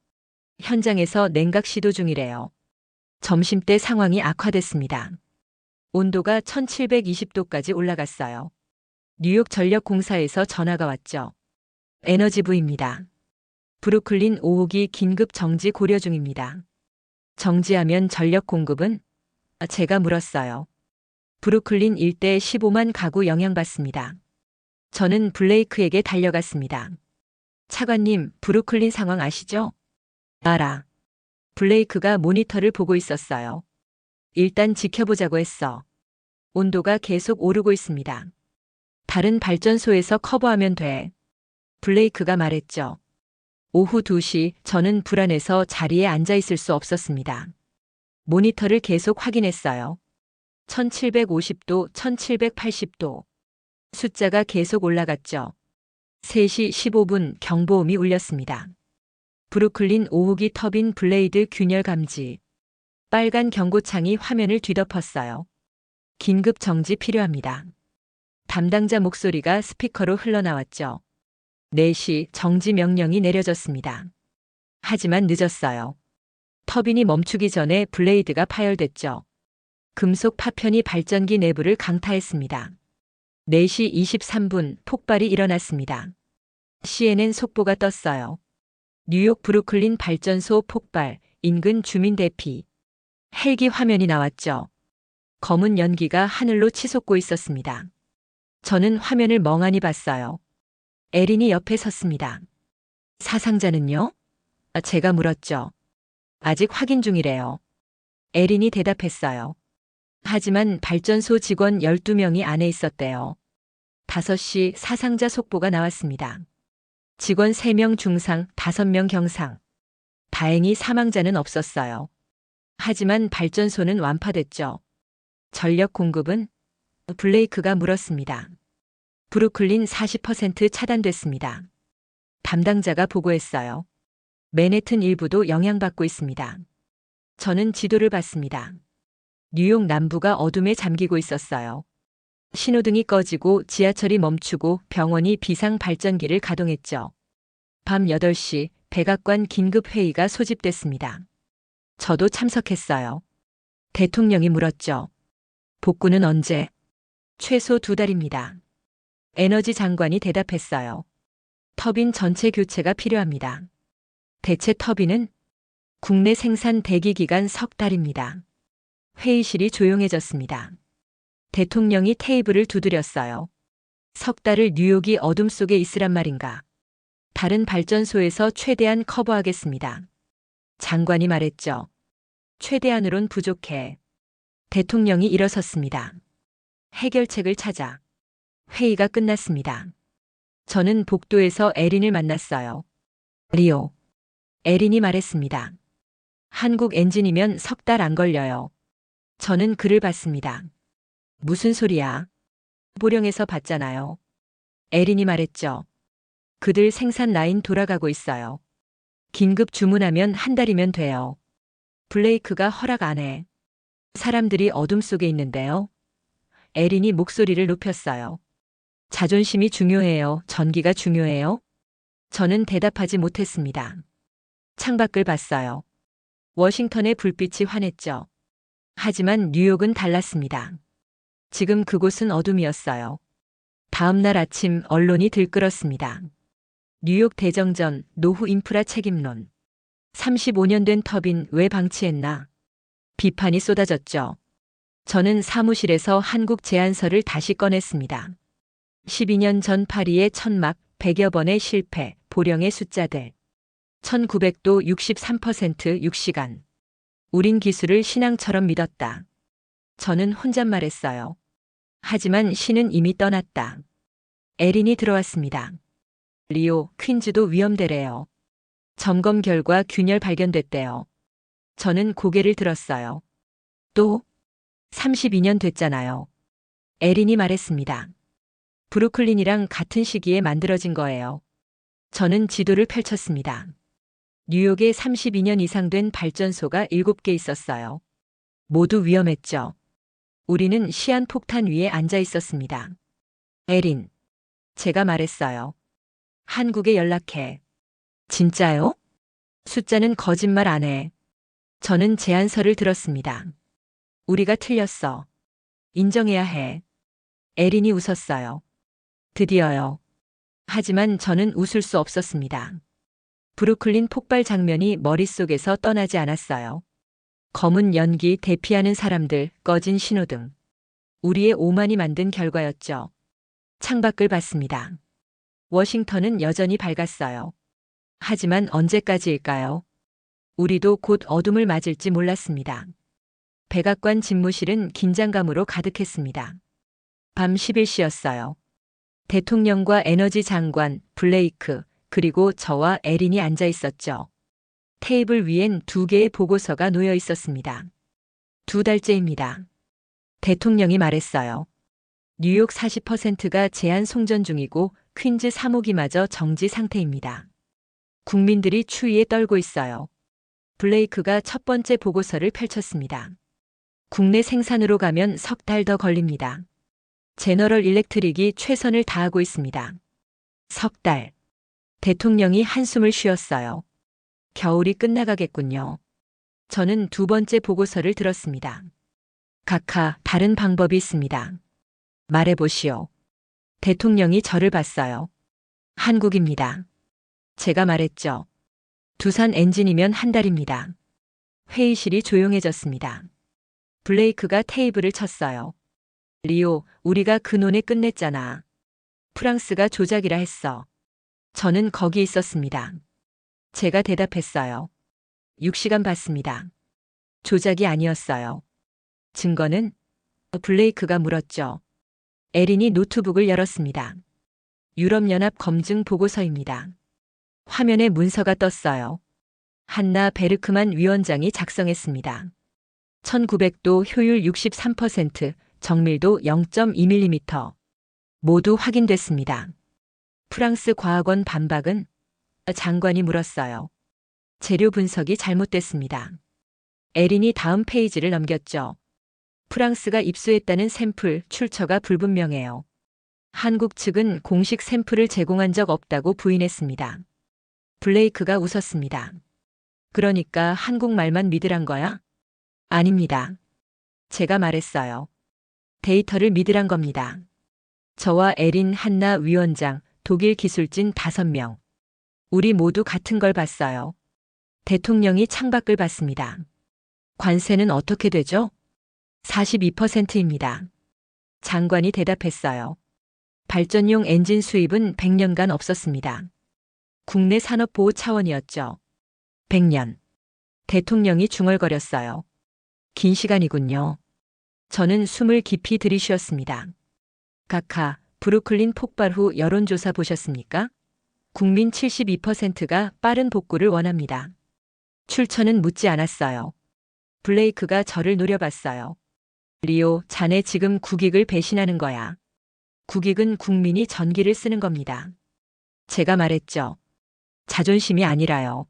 Speaker 1: 현장에서 냉각 시도 중이래요. 점심때 상황이 악화됐습니다. 온도가 1720도까지 올라갔어요. 뉴욕 전력공사에서 전화가 왔죠. 에너지부입니다. 브루클린 5호기 긴급 정지 고려 중입니다. 정지하면 전력 공급은? 제가 물었어요. 브루클린 일대 15만 가구 영향받습니다. 저는 블레이크에게 달려갔습니다. 차관님, 브루클린 상황 아시죠? 알아. 블레이크가 모니터를 보고 있었어요. 일단 지켜보자고 했어. 온도가 계속 오르고 있습니다. 다른 발전소에서 커버하면 돼. 블레이크가 말했죠. 오후 2시 저는 불안해서 자리에 앉아 있을 수 없었습니다. 모니터를 계속 확인했어요. 1750도, 1780도. 숫자가 계속 올라갔죠. 3시 15분 경보음이 울렸습니다. 브루클린 5호기 터빈 블레이드 균열 감지. 빨간 경고창이 화면을 뒤덮었어요. 긴급 정지 필요합니다. 담당자 목소리가 스피커로 흘러나왔죠. 4시 정지 명령이 내려졌습니다. 하지만 늦었어요. 터빈이 멈추기 전에 블레이드가 파열됐죠. 금속 파편이 발전기 내부를 강타했습니다. 4시 23분 폭발이 일어났습니다. CNN 속보가 떴어요. 뉴욕 브루클린 발전소 폭발, 인근 주민 대피. 헬기 화면이 나왔죠. 검은 연기가 하늘로 치솟고 있었습니다. 저는 화면을 멍하니 봤어요. 에린이 옆에 섰습니다. 사상자는요? 제가 물었죠. 아직 확인 중이래요. 에린이 대답했어요. 하지만 발전소 직원 12명이 안에 있었대요. 5시 사상자 속보가 나왔습니다. 직원 3명 중상, 5명 경상. 다행히 사망자는 없었어요. 하지만 발전소는 완파됐죠. 전력 공급은? 블레이크가 물었습니다. 브루클린 40% 차단됐습니다. 담당자가 보고했어요. 맨해튼 일부도 영향받고 있습니다. 저는 지도를 봤습니다. 뉴욕 남부가 어둠에 잠기고 있었어요. 신호등이 꺼지고 지하철이 멈추고 병원이 비상 발전기를 가동했죠. 밤 8시 백악관 긴급회의가 소집됐습니다. 저도 참석했어요. 대통령이 물었죠. 복구는 언제? 최소 2달입니다. 에너지 장관이 대답했어요. 터빈 전체 교체가 필요합니다. 대체 터빈은? 국내 생산 대기 기간 석 달입니다. 회의실이 조용해졌습니다. 대통령이 테이블을 두드렸어요. 석 달을 뉴욕이 어둠 속에 있으란 말인가. 다른 발전소에서 최대한 커버하겠습니다. 장관이 말했죠. 최대한으론 부족해. 대통령이 일어섰습니다. 해결책을 찾아. 회의가 끝났습니다. 저는 복도에서 에린을 만났어요. 리오. 에린이 말했습니다. 한국 엔진이면 석 달 안 걸려요. 저는 그를 봤습니다. 무슨 소리야? 보령에서 봤잖아요. 에린이 말했죠. 그들 생산 라인 돌아가고 있어요. 긴급 주문하면 한 달이면 돼요. 블레이크가 허락 안 해. 사람들이 어둠 속에 있는데요. 에린이 목소리를 높였어요. 자존심이 중요해요. 전기가 중요해요. 저는 대답하지 못했습니다. 창밖을 봤어요. 워싱턴의 불빛이 환했죠. 하지만 뉴욕은 달랐습니다. 지금 그곳은 어둠이었어요. 다음 날 아침 언론이 들끓었습니다. 뉴욕 대정전, 노후 인프라 책임론. 35년 된 터빈 왜 방치했나? 비판이 쏟아졌죠. 저는 사무실에서 한국 제안서를 다시 꺼냈습니다. 12년 전 파리의 천막, 100여 번의 실패, 보령의 숫자들. 1900도 63% 6시간. 우린 기술을 신앙처럼 믿었다. 저는 혼잣말했어요. 하지만 신은 이미 떠났다. 에린이 들어왔습니다. 리오, 퀸즈도 위험되래요. 점검 결과 균열 발견됐대요. 저는 고개를 들었어요. 또? 32년 됐잖아요. 에린이 말했습니다. 브루클린이랑 같은 시기에 만들어진 거예요. 저는 지도를 펼쳤습니다. 뉴욕에 32년 이상 된 발전소가 7개 있었어요. 모두 위험했죠. 우리는 시한폭탄 위에 앉아 있었습니다. 에린. 제가 말했어요. 한국에 연락해. 진짜요? 숫자는 거짓말 안 해. 저는 제안서를 들었습니다. 우리가 틀렸어. 인정해야 해. 에린이 웃었어요. 드디어요. 하지만 저는 웃을 수 없었습니다. 브루클린 폭발 장면이 머릿속에서 떠나지 않았어요. 검은 연기, 대피하는 사람들, 꺼진 신호등. 우리의 오만이 만든 결과였죠. 창밖을 봤습니다. 워싱턴은 여전히 밝았어요. 하지만 언제까지일까요? 우리도 곧 어둠을 맞을지 몰랐습니다. 백악관 집무실은 긴장감으로 가득했습니다. 밤 11시였어요. 대통령과 에너지 장관, 블레이크, 그리고 저와 에린이 앉아 있었죠. 테이블 위엔 2개의 보고서가 놓여 있었습니다. 2달째입니다. 대통령이 말했어요. 뉴욕 40%가 제한 송전 중이고 퀸즈 3호기마저 정지 상태입니다. 국민들이 추위에 떨고 있어요. 블레이크가 첫 번째 보고서를 펼쳤습니다. 국내 생산으로 가면 석 달 더 걸립니다. 제너럴 일렉트릭이 최선을 다하고 있습니다. 석 달. 대통령이 한숨을 쉬었어요. 겨울이 끝나가겠군요. 저는 두 번째 보고서를 들었습니다. 각하, 다른 방법이 있습니다. 말해보시오. 대통령이 저를 봤어요. 한국입니다. 제가 말했죠. 두산 엔진이면 한 달입니다. 회의실이 조용해졌습니다. 블레이크가 테이블을 쳤어요. 리오, 우리가 그 논에 끝냈잖아. 프랑스가 조작이라 했어. 저는 거기 있었습니다. 제가 대답했어요. 6시간 봤습니다. 조작이 아니었어요. 증거는? 블레이크가 물었죠. 에린이 노트북을 열었습니다. 유럽연합 검증 보고서입니다. 화면에 문서가 떴어요. 한나 베르크만 위원장이 작성했습니다. 1900도 효율 63%, 정밀도 0.2mm. 모두 확인됐습니다. 프랑스 과학원 반박은? 장관이 물었어요. 재료 분석이 잘못됐습니다. 에린이 다음 페이지를 넘겼죠. 프랑스가 입수했다는 샘플 출처가 불분명해요. 한국 측은 공식 샘플을 제공한 적 없다고 부인했습니다. 블레이크가 웃었습니다. 그러니까 한국말만 믿으란 거야? 아닙니다. 제가 말했어요. 데이터를 믿으란 겁니다. 저와 에린 한나 위원장, 독일 기술진 5명. 우리 모두 같은 걸 봤어요. 대통령이 창밖을 봤습니다. 관세는 어떻게 되죠? 42%입니다. 장관이 대답했어요. 발전용 엔진 수입은 100년간 없었습니다. 국내 산업보호 차원이었죠. 100년. 대통령이 중얼거렸어요. 긴 시간이군요. 저는 숨을 깊이 들이쉬었습니다. 각하, 브루클린 폭발 후 여론조사 보셨습니까? 국민 72%가 빠른 복구를 원합니다. 출처는 묻지 않았어요. 블레이크가 저를 노려봤어요. 리오, 자네 지금 국익을 배신하는 거야. 국익은 국민이 전기를 쓰는 겁니다. 제가 말했죠. 자존심이 아니라요.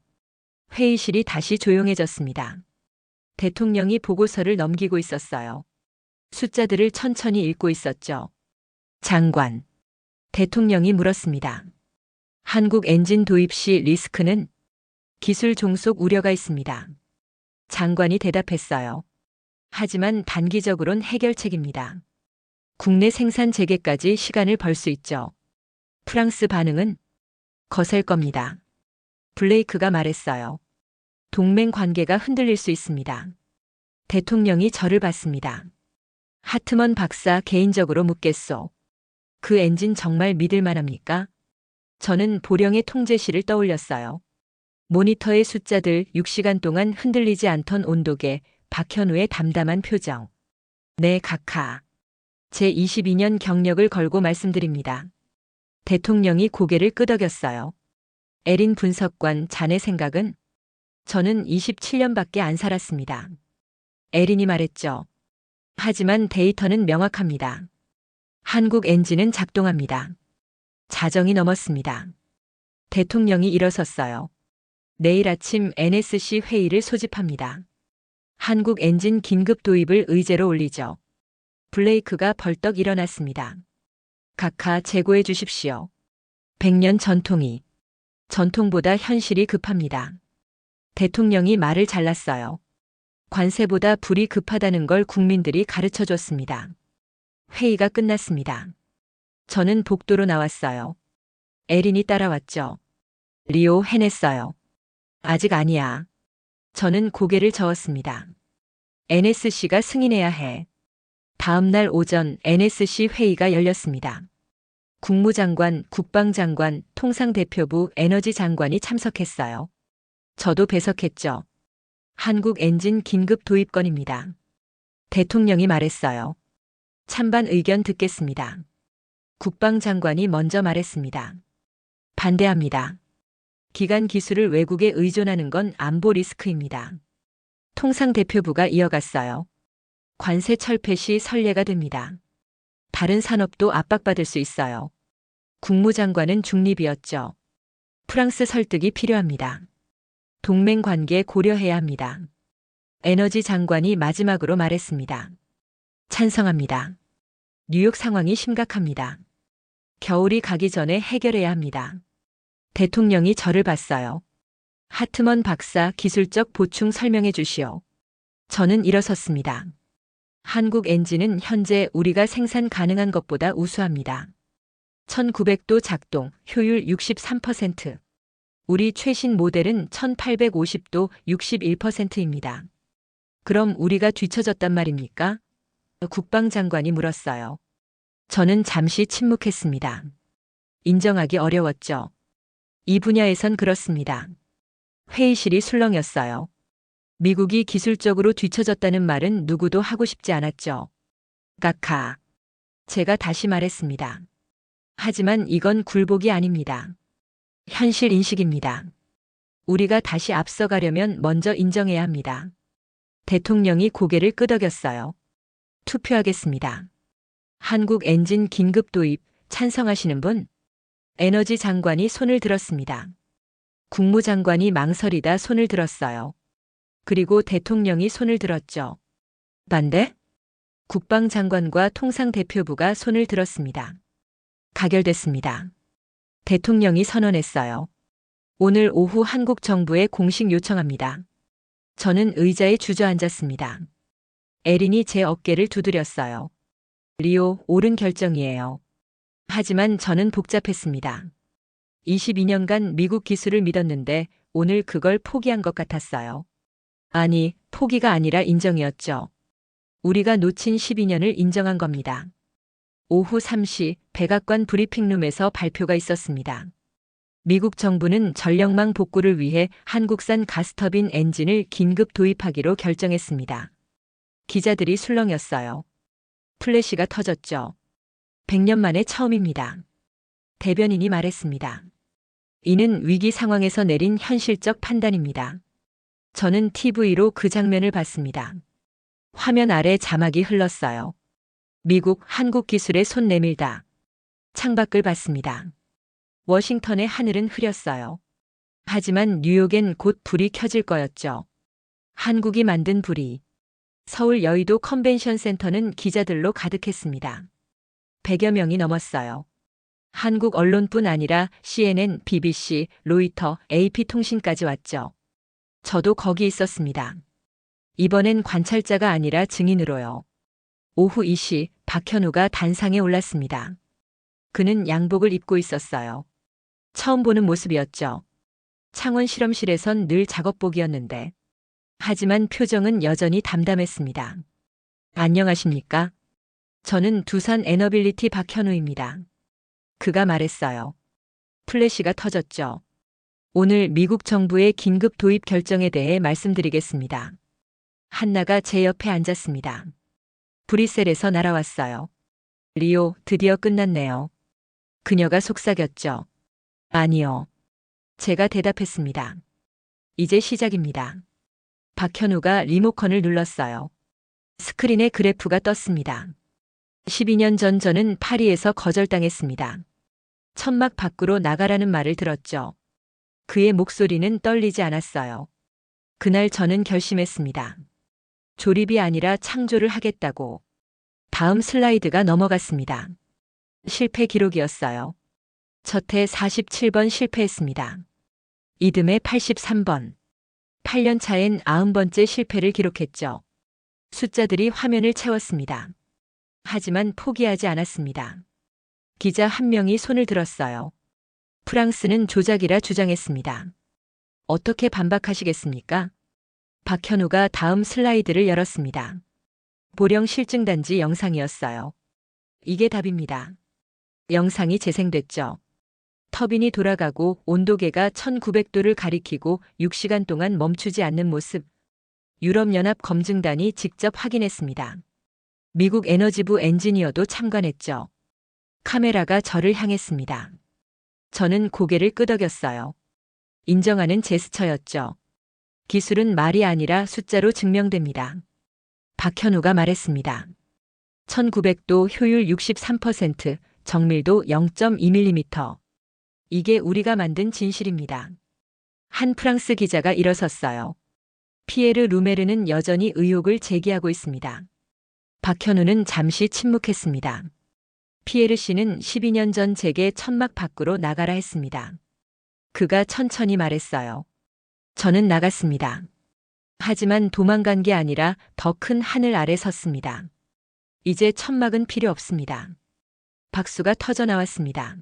Speaker 1: 회의실이 다시 조용해졌습니다. 대통령이 보고서를 넘기고 있었어요. 숫자들을 천천히 읽고 있었죠. 장관. 대통령이 물었습니다. 한국 엔진 도입 시 리스크는? 기술 종속 우려가 있습니다. 장관이 대답했어요. 하지만 단기적으론 해결책입니다. 국내 생산 재개까지 시간을 벌 수 있죠. 프랑스 반응은? 거셀 겁니다. 블레이크가 말했어요. 동맹 관계가 흔들릴 수 있습니다. 대통령이 저를 봤습니다. 하트먼 박사 개인적으로 묻겠소. 그 엔진 정말 믿을 만합니까? 저는 보령의 통제실을 떠올렸어요. 모니터의 숫자들 6시간 동안 흔들리지 않던 온도계, 박현우의 담담한 표정. 네, 각하. 제 22년 경력을 걸고 말씀드립니다. 대통령이 고개를 끄덕였어요. 에린 분석관, 자네 생각은? 저는 27년밖에 안 살았습니다. 에린이 말했죠. 하지만 데이터는 명확합니다. 한국 엔진은 작동합니다. 자정이 넘었습니다. 대통령이 일어섰어요. 내일 아침 NSC 회의를 소집합니다. 한국 엔진 긴급 도입을 의제로 올리죠. 블레이크가 벌떡 일어났습니다. 각하 재고해 주십시오. 100년 전통이. 전통보다 현실이 급합니다. 대통령이 말을 잘랐어요. 관세보다 불이 급하다는 걸 국민들이 가르쳐 줬습니다. 회의가 끝났습니다. 저는 복도로 나왔어요. 에린이 따라왔죠. 리오, 해냈어요. 아직 아니야. 저는 고개를 저었습니다. NSC가 승인해야 해. 다음 날 오전 NSC 회의가 열렸습니다. 국무장관, 국방장관, 통상대표부, 에너지장관이 참석했어요. 저도 배석했죠. 한국 엔진 긴급 도입 건입니다. 대통령이 말했어요. 찬반 의견 듣겠습니다. 국방장관이 먼저 말했습니다. 반대합니다. 기간 기술을 외국에 의존하는 건 안보 리스크입니다. 통상대표부가 이어갔어요. 관세 철폐 시 선례가 됩니다. 다른 산업도 압박받을 수 있어요. 국무장관은 중립이었죠. 프랑스 설득이 필요합니다. 동맹 관계 고려해야 합니다. 에너지 장관이 마지막으로 말했습니다. 찬성합니다. 뉴욕 상황이 심각합니다. 겨울이 가기 전에 해결해야 합니다. 대통령이 저를 봤어요. 하트먼 박사 기술적 보충 설명해 주시오. 저는 일어섰습니다. 한국 엔진은 현재 우리가 생산 가능한 것보다 우수합니다. 1900도 작동, 효율 63%. 우리 최신 모델은 1850도 61%입니다. 그럼 우리가 뒤처졌단 말입니까? 국방장관이 물었어요. 저는 잠시 침묵했습니다. 인정하기 어려웠죠. 이 분야에선 그렇습니다. 회의실이 술렁였어요. 미국이 기술적으로 뒤처졌다는 말은 누구도 하고 싶지 않았죠. 각하. 제가 다시 말했습니다. 하지만 이건 굴복이 아닙니다. 현실 인식입니다. 우리가 다시 앞서가려면 먼저 인정해야 합니다. 대통령이 고개를 끄덕였어요. 투표하겠습니다. 한국 엔진 긴급 도입 찬성하시는 분? 에너지 장관이 손을 들었습니다. 국무장관이 망설이다 손을 들었어요. 그리고 대통령이 손을 들었죠. 반대? 국방장관과 통상대표부가 손을 들었습니다. 가결됐습니다. 대통령이 선언했어요. 오늘 오후 한국 정부에 공식 요청합니다. 저는 의자에 주저앉았습니다. 에린이 제 어깨를 두드렸어요. 리오, 옳은 결정이에요. 하지만 저는 복잡했습니다. 22년간 미국 기술을 믿었는데 오늘 그걸 포기한 것 같았어요. 아니, 포기가 아니라 인정이었죠. 우리가 놓친 12년을 인정한 겁니다. 오후 3시 백악관 브리핑룸에서 발표가 있었습니다. 미국 정부는 전력망 복구를 위해 한국산 가스터빈 엔진을 긴급 도입하기로 결정했습니다. 기자들이 술렁였어요. 플래시가 터졌죠. 100년 만에 처음입니다. 대변인이 말했습니다. 이는 위기 상황에서 내린 현실적 판단입니다. 저는 TV로 그 장면을 봤습니다. 화면 아래 자막이 흘렀어요. 미국 한국 기술에 손 내밀다. 창밖을 봤습니다. 워싱턴의 하늘은 흐렸어요. 하지만 뉴욕엔 곧 불이 켜질 거였죠. 한국이 만든 불이. 서울 여의도 컨벤션 센터는 기자들로 가득했습니다. 100여 명이 넘었어요. 한국 언론뿐 아니라 CNN, BBC, 로이터, AP통신까지 왔죠. 저도 거기 있었습니다. 이번엔 관찰자가 아니라 증인으로요. 오후 2시 박현우가 단상에 올랐습니다. 그는 양복을 입고 있었어요. 처음 보는 모습이었죠. 창원 실험실에선 늘 작업복이었는데. 하지만 표정은 여전히 담담했습니다. 안녕하십니까? 저는 두산 에너빌리티 박현우입니다. 그가 말했어요. 플래시가 터졌죠. 오늘 미국 정부의 긴급 도입 결정에 대해 말씀드리겠습니다. 한나가 제 옆에 앉았습니다. 브뤼셀에서 날아왔어요. 리오, 드디어 끝났네요. 그녀가 속삭였죠. 아니요. 제가 대답했습니다. 이제 시작입니다. 박현우가 리모컨을 눌렀어요. 스크린에 그래프가 떴습니다. 12년 전 저는 파리에서 거절당했습니다. 천막 밖으로 나가라는 말을 들었죠. 그의 목소리는 떨리지 않았어요. 그날 저는 결심했습니다. 조립이 아니라 창조를 하겠다고. 다음 슬라이드가 넘어갔습니다. 실패 기록이었어요. 첫해 47번 실패했습니다. 이듬해 83번. 8년 차엔 90번째 실패를 기록했죠. 숫자들이 화면을 채웠습니다. 하지만 포기하지 않았습니다. 기자 한 명이 손을 들었어요. 프랑스는 조작이라 주장했습니다. 어떻게 반박하시겠습니까? 박현우가 다음 슬라이드를 열었습니다. 보령 실증단지 영상이었어요. 이게 답입니다. 영상이 재생됐죠. 터빈이 돌아가고 온도계가 1900도를 가리키고 6시간 동안 멈추지 않는 모습. 유럽연합 검증단이 직접 확인했습니다. 미국 에너지부 엔지니어도 참관했죠. 카메라가 저를 향했습니다. 저는 고개를 끄덕였어요. 인정하는 제스처였죠. 기술은 말이 아니라 숫자로 증명됩니다. 박현우가 말했습니다. 1900도 효율 63%, 정밀도 0.2mm. 이게 우리가 만든 진실입니다. 한 프랑스 기자가 일어섰어요. 피에르 루메르는 여전히 의혹을 제기하고 있습니다. 박현우는 잠시 침묵했습니다. 피에르 씨는 12년 전 제게 천막 밖으로 나가라 했습니다. 그가 천천히 말했어요. 저는 나갔습니다. 하지만 도망간 게 아니라 더 큰 하늘 아래 섰습니다. 이제 천막은 필요 없습니다. 박수가 터져 나왔습니다.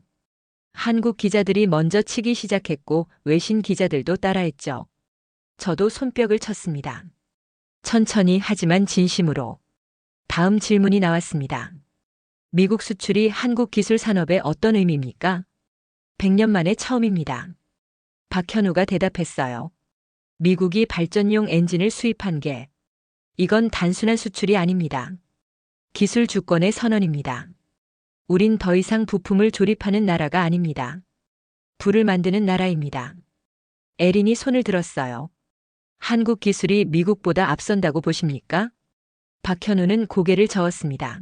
Speaker 1: 한국 기자들이 먼저 치기 시작했고 외신 기자들도 따라했죠. 저도 손뼉을 쳤습니다. 천천히 하지만 진심으로. 다음 질문이 나왔습니다. 미국 수출이 한국 기술 산업에 어떤 의미입니까? 100년 만에 처음입니다. 박현우가 대답했어요. 미국이 발전용 엔진을 수입한 게 이건 단순한 수출이 아닙니다. 기술 주권의 선언입니다. 우린 더 이상 부품을 조립하는 나라가 아닙니다. 불을 만드는 나라입니다. 에린이 손을 들었어요. 한국 기술이 미국보다 앞선다고 보십니까? 박현우는 고개를 저었습니다.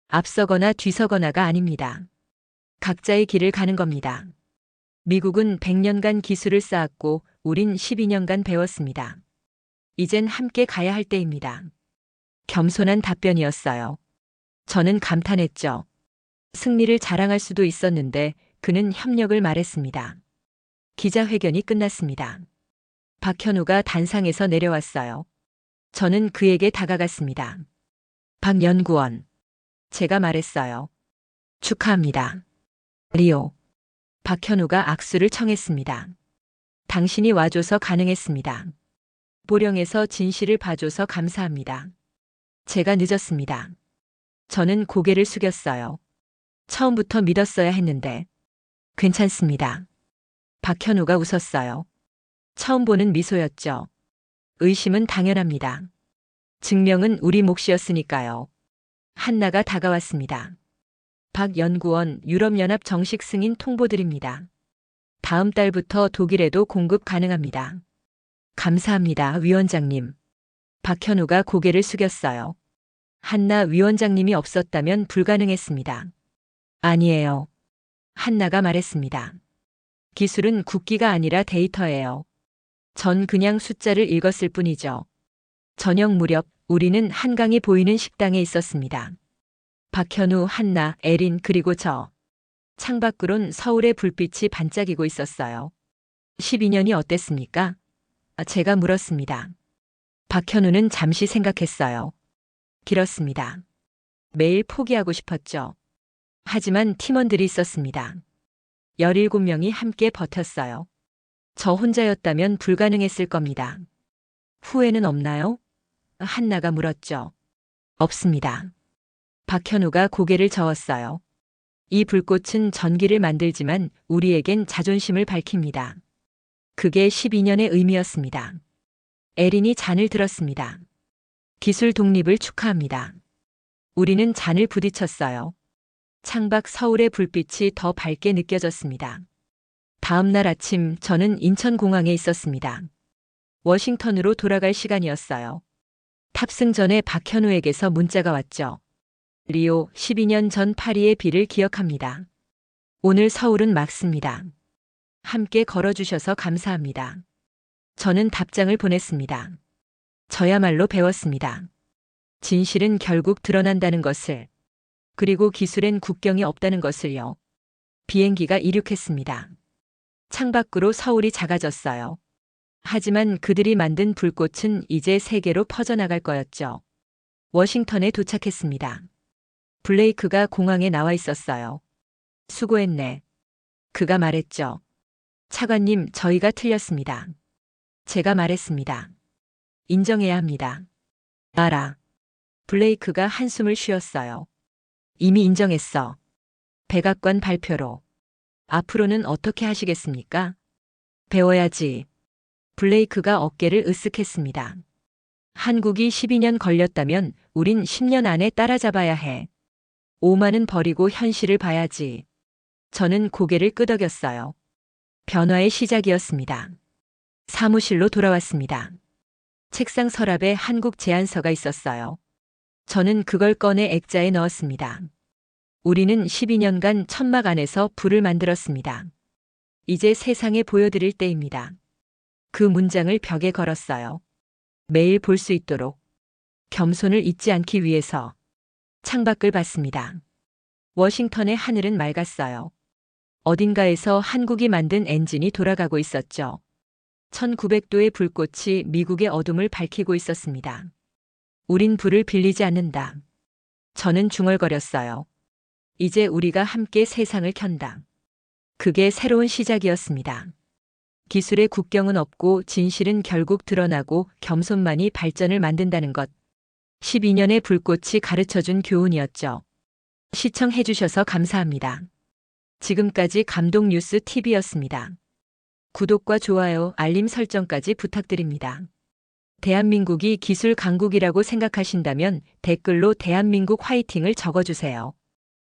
Speaker 1: 앞서거나 뒤서거나가 아닙니다. 각자의 길을 가는 겁니다. 미국은 100년간 기술을 쌓았고 우린 12년간 배웠습니다. 이젠 함께 가야 할 때입니다. 겸손한 답변이었어요. 저는 감탄했죠. 승리를 자랑할 수도 있었는데 그는 협력을 말했습니다. 기자회견이 끝났습니다. 박현우가 단상에서 내려왔어요. 저는 그에게 다가갔습니다. 박 연구원. 제가 말했어요. 축하합니다. 리오. 박현우가 악수를 청했습니다. 당신이 와줘서 가능했습니다. 보령에서 진실을 봐줘서 감사합니다. 제가 늦었습니다. 저는 고개를 숙였어요. 처음부터 믿었어야 했는데. 괜찮습니다. 박현우가 웃었어요. 처음 보는 미소였죠. 의심은 당연합니다. 증명은 우리 몫이었으니까요. 한나가 다가왔습니다. 박 연구원 유럽연합 정식 승인 통보드립니다. 다음 달부터 독일에도 공급 가능합니다. 감사합니다, 위원장님. 박현우가 고개를 숙였어요. 한나 위원장님이 없었다면 불가능했습니다. 아니에요. 한나가 말했습니다. 기술은 국기가 아니라 데이터예요. 전 그냥 숫자를 읽었을 뿐이죠. 저녁 무렵 우리는 한강이 보이는 식당에 있었습니다. 박현우, 한나, 에린 그리고 저. 창밖으론 서울의 불빛이 반짝이고 있었어요. 12년이 어땠습니까? 제가 물었습니다. 박현우는 잠시 생각했어요. 길었습니다. 매일 포기하고 싶었죠. 하지만 팀원들이 있었습니다. 17명이 함께 버텼어요. 저 혼자였다면 불가능했을 겁니다. 후회는 없나요? 한나가 물었죠. 없습니다. 박현우가 고개를 저었어요. 이 불꽃은 전기를 만들지만 우리에겐 자존심을 밝힙니다. 그게 12년의 의미였습니다. 에린이 잔을 들었습니다. 기술 독립을 축하합니다. 우리는 잔을 부딪혔어요. 창밖 서울의 불빛이 더 밝게 느껴졌습니다. 다음 날 아침 저는 인천공항에 있었습니다. 워싱턴으로 돌아갈 시간이었어요. 탑승 전에 박현우에게서 문자가 왔죠. 리오 12년 전 파리의 비를 기억합니다. 오늘 서울은 맑습니다. 함께 걸어주셔서 감사합니다. 저는 답장을 보냈습니다. 저야말로 배웠습니다. 진실은 결국 드러난다는 것을. 그리고 기술엔 국경이 없다는 것을요. 비행기가 이륙했습니다. 창밖으로 서울이 작아졌어요. 하지만 그들이 만든 불꽃은 이제 세계로 퍼져나갈 거였죠. 워싱턴에 도착했습니다. 블레이크가 공항에 나와 있었어요. 수고했네. 그가 말했죠. 차관님, 저희가 틀렸습니다. 제가 말했습니다. 인정해야 합니다. 알아. 블레이크가 한숨을 쉬었어요. 이미 인정했어. 백악관 발표로. 앞으로는 어떻게 하시겠습니까? 배워야지. 블레이크가 어깨를 으쓱했습니다. 한국이 12년 걸렸다면 우린 10년 안에 따라잡아야 해. 오만은 버리고 현실을 봐야지. 저는 고개를 끄덕였어요. 변화의 시작이었습니다. 사무실로 돌아왔습니다. 책상 서랍에 한국 제안서가 있었어요. 저는 그걸 꺼내 액자에 넣었습니다. 우리는 12년간 천막 안에서 불을 만들었습니다. 이제 세상에 보여드릴 때입니다. 그 문장을 벽에 걸었어요. 매일 볼 수 있도록. 겸손을 잊지 않기 위해서. 창밖을 봤습니다. 워싱턴의 하늘은 맑았어요. 어딘가에서 한국이 만든 엔진이 돌아가고 있었죠. 1900도의 불꽃이 미국의 어둠을 밝히고 있었습니다. 우린 불을 빌리지 않는다. 저는 중얼거렸어요. 이제 우리가 함께 세상을 켠다. 그게 새로운 시작이었습니다. 기술의 국경은 없고 진실은 결국 드러나고 겸손만이 발전을 만든다는 것. 12년의 불꽃이 가르쳐준 교훈이었죠. 시청해주셔서 감사합니다. 지금까지 감동뉴스 TV였습니다. 구독과 좋아요, 알림 설정까지 부탁드립니다. 대한민국이 기술 강국이라고 생각하신다면 댓글로 대한민국 화이팅을 적어주세요.